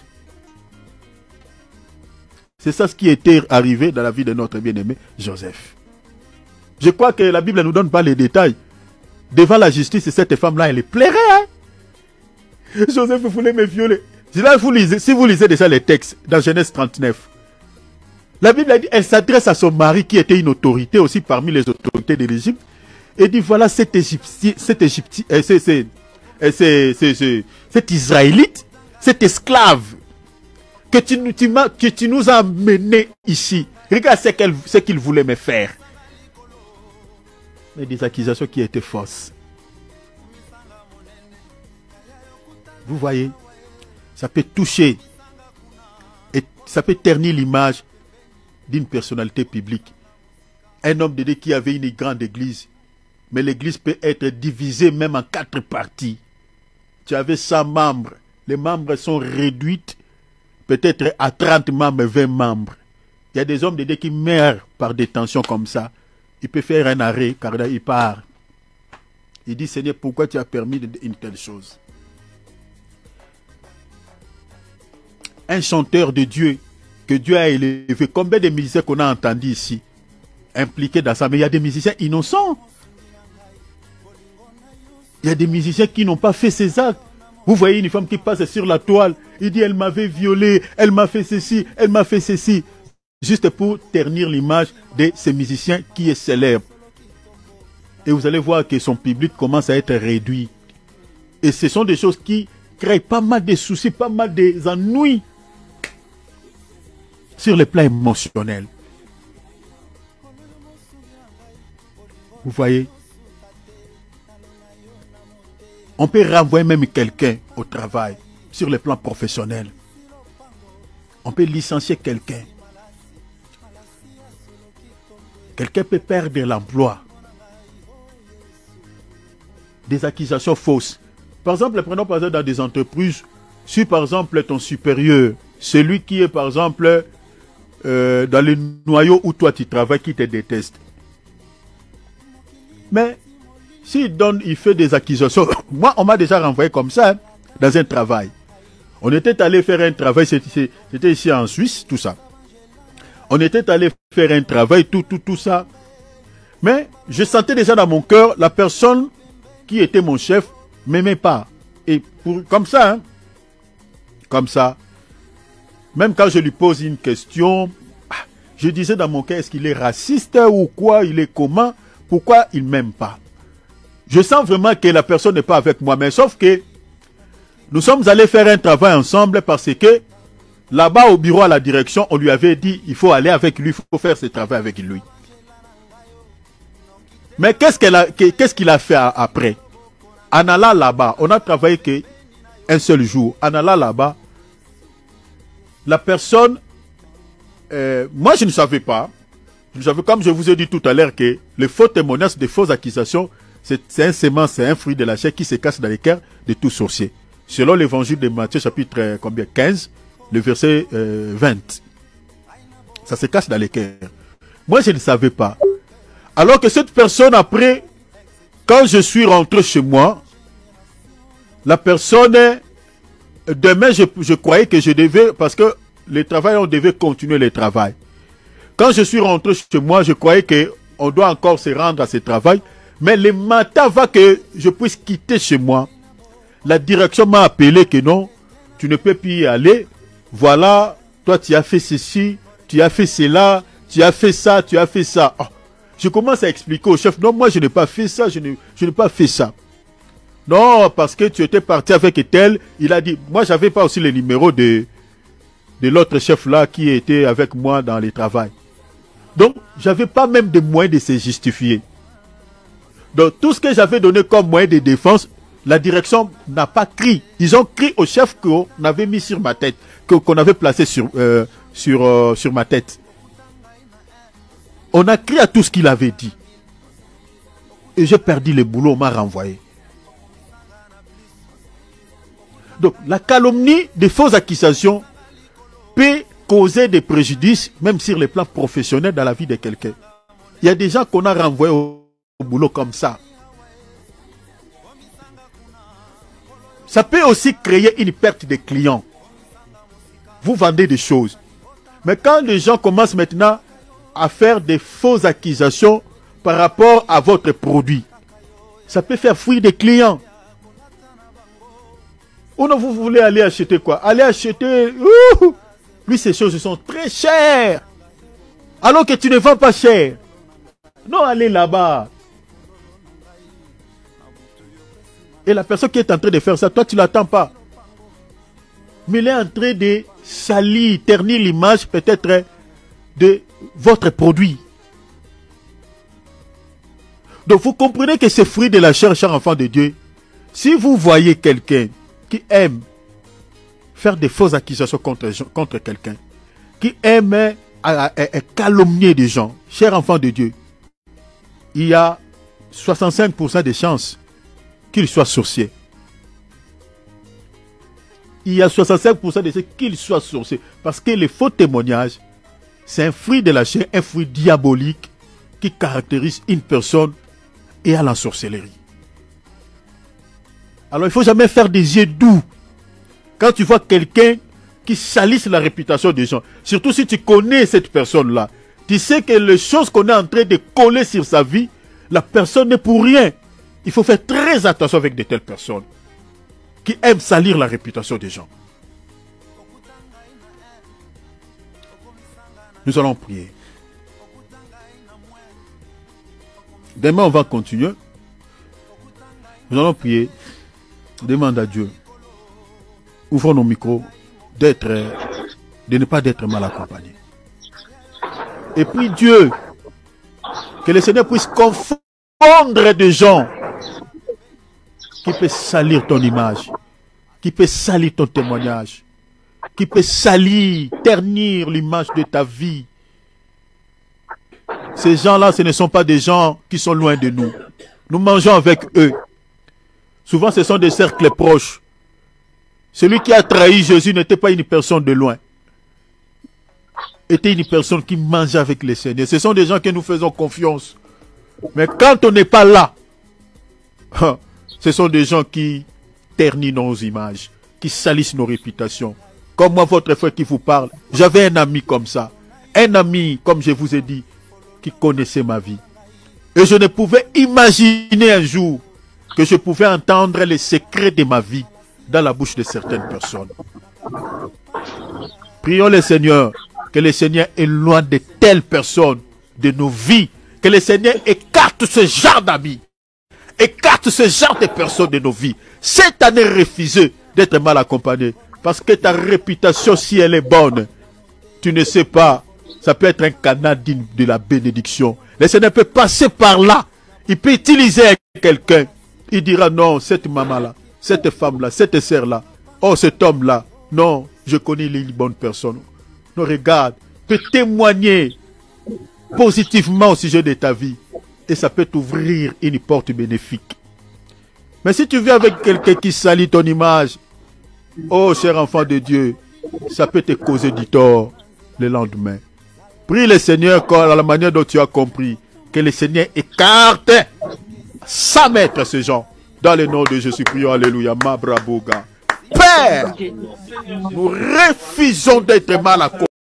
C'est ça ce qui était arrivé dans la vie de notre bien-aimé Joseph. Je crois que la Bible ne nous donne pas les détails. Devant la justice, cette femme-là, elle plairait. Hein? Joseph voulait me violer. Si vous lisez déjà les textes dans Genèse 39, la Bible a dit, elle s'adresse à son mari qui était une autorité aussi parmi les autorités de l'Égypte. Et dit, voilà cet Israélite, cet esclave, que tu nous as menés ici. Regarde ce qu'il voulait me faire. Mais des accusations qui étaient fausses. Vous voyez, ça peut toucher et ça peut ternir l'image d'une personnalité publique. Un homme de Dieu qui avait une grande église. Mais l'église peut être divisée même en 4 parties. Tu avais 100 membres. Les membres sont réduits peut-être à 30 membres, 20 membres. Il y a des hommes de Dieu qui meurent par des tensions comme ça. Il peut faire un arrêt car là, il part. Il dit, Seigneur, pourquoi tu as permis une telle chose? Un chanteur de Dieu, que Dieu a élevé, combien de musiciens qu'on a entendus ici, impliqués dans ça, mais il y a des musiciens innocents. Il y a des musiciens qui n'ont pas fait ces actes. Vous voyez une femme qui passe sur la toile, il dit, elle m'avait violé, elle m'a fait ceci, elle m'a fait ceci. Juste pour ternir l'image de ce musicien qui est célèbre. Et vous allez voir que son public commence à être réduit. Et ce sont des choses qui créent pas mal de soucis, pas mal d'ennuis sur le plan émotionnel. Vous voyez? On peut renvoyer même quelqu'un au travail sur le plan professionnel. On peut licencier quelqu'un. Quelqu'un peut perdre l'emploi. Des accusations fausses. Par exemple, prenons par exemple dans des entreprises, si par exemple ton supérieur, celui qui est par exemple dans le noyau où toi tu travailles, qui te déteste. Mais il fait des accusations. Moi, on m'a déjà renvoyé comme ça, dans un travail. On était allé faire un travail, c'était ici en Suisse, tout ça. On était allé faire un travail, tout ça. Mais je sentais déjà dans mon cœur, la personne qui était mon chef ne m'aimait pas. Et comme ça, hein, comme ça, même quand je lui pose une question, je disais dans mon cœur, est-ce qu'il est raciste ou quoi, il est comment, pourquoi il ne m'aime pas? Je sens vraiment que la personne n'est pas avec moi, mais sauf que nous sommes allés faire un travail ensemble parce que là-bas au bureau à la direction, on lui avait dit, il faut aller avec lui, il faut faire ce travail avec lui. Mais qu'est-ce qu'il a fait après? En allant là-bas, on a travaillé qu'un seul jour. En allant là-bas, la personne, moi je ne savais pas, comme je vous ai dit tout à l'heure, que les faux témoignages, des fausses accusations, c'est un sémence, c'est un fruit de la chair qui se cache dans les cœurs de tout sorcier. Selon l'évangile de Matthieu, chapitre 15, le verset 20. Ça se cache dans les cœurs. Moi, je ne savais pas. Alors que cette personne, après, quand je suis rentré chez moi, la personne, demain, je croyais que je devais, parce que le travail, on devait continuer le travail. Quand je suis rentré chez moi, je croyais qu'on doit encore se rendre à ce travail. Mais le matin, avant que je puisse quitter chez moi, la direction m'a appelé que non, tu ne peux plus y aller. Voilà, toi tu as fait ceci, tu as fait cela, tu as fait ça, tu as fait ça. Oh, je commence à expliquer au chef, non, moi je n'ai pas fait ça, je n'ai pas fait ça. Non, parce que tu étais parti avec tel, il a dit, moi j'avais pas aussi le numéro de l'autre chef là qui était avec moi dans le travail. Donc, j'avais pas même de moyens de se justifier. Donc, tout ce que j'avais donné comme moyen de défense, la direction n'a pas crié. Ils ont crié au chef qu'on avait mis sur ma tête, qu'on avait placé sur ma tête. On a crié à tout ce qu'il avait dit. Et j'ai perdu le boulot, on m'a renvoyé. Donc, la calomnie, des fausses accusations, peut causer des préjudices, même sur les plans professionnels dans la vie de quelqu'un. Il y a des gens qu'on a renvoyés au boulot comme ça. Ça peut aussi créer une perte de clients. Vous vendez des choses. Mais quand les gens commencent maintenant à faire des fausses accusations par rapport à votre produit, ça peut faire fuir des clients. Ou non, vous voulez aller acheter quoi? Allez acheter... Lui, ces choses sont très chères. Alors que tu ne vends pas cher. Non, allez là-bas. Et la personne qui est en train de faire ça, toi, tu ne l'attends pas. Mais il est en train de salir, ternir l'image peut-être de votre produit. Donc, vous comprenez que c'est fruit de la chair, cher enfant de Dieu. Si vous voyez quelqu'un qui aime faire des fausses accusations contre quelqu'un, qui aime calomnier des gens, chers enfants de Dieu, il y a 65% de chances qu'il soit sorcier. Il y a 65% de chances qu'il soit sorcier. Parce que les faux témoignages, c'est un fruit de la chair, un fruit diabolique qui caractérise une personne et à la sorcellerie. Alors il ne faut jamais faire des yeux doux quand tu vois quelqu'un qui salisse la réputation des gens. Surtout si tu connais cette personne-là. Tu sais que les choses qu'on est en train de coller sur sa vie, la personne n'est pour rien. Il faut faire très attention avec de telles personnes qui aiment salir la réputation des gens. Nous allons prier. Demain, on va continuer. Nous allons prier. Demande à Dieu. Ouvrons nos micros de ne pas être mal accompagné. Et puis Dieu, que le Seigneur puisse confondre des gens qui peuvent salir ton image, qui peuvent salir ton témoignage, qui peuvent salir, ternir l'image de ta vie. Ces gens-là, ce ne sont pas des gens qui sont loin de nous. Nous mangeons avec eux. Souvent, ce sont des cercles proches. Celui qui a trahi Jésus n'était pas une personne de loin. Était une personne qui mangeait avec le Seigneur. Ce sont des gens que nous faisons confiance. Mais quand on n'est pas là, ce sont des gens qui ternissent nos images, qui salissent nos réputations. Comme moi, votre frère qui vous parle, j'avais un ami comme ça. Un ami, comme je vous ai dit, qui connaissait ma vie. Et je ne pouvais imaginer un jour que je pouvais entendre les secrets de ma vie dans la bouche de certaines personnes. Prions le Seigneur, que le Seigneur éloigne de telles personnes de nos vies, que le Seigneur écarte ce genre d'amis, écarte ce genre de personnes de nos vies. Cette année, refusez d'être mal accompagné, parce que ta réputation, si elle est bonne, tu ne sais pas, ça peut être un canal digne de la bénédiction. Le Seigneur peut passer par là, il peut utiliser quelqu'un, il dira non, cette maman-là, cette femme-là, cette sœur-là, oh cet homme-là, non, je connais les bonnes personnes. Non, regarde, peut témoigner positivement au sujet de ta vie et ça peut t'ouvrir une porte bénéfique. Mais si tu viens avec quelqu'un qui salit ton image, oh cher enfant de Dieu, ça peut te causer du tort le lendemain. Prie le Seigneur à la manière dont tu as compris, que le Seigneur écarte sans mettre ce genre. Dans le nom de Jésus, prions, alléluia, ma braboga. Père, nous refusons d'être mal accompagnés.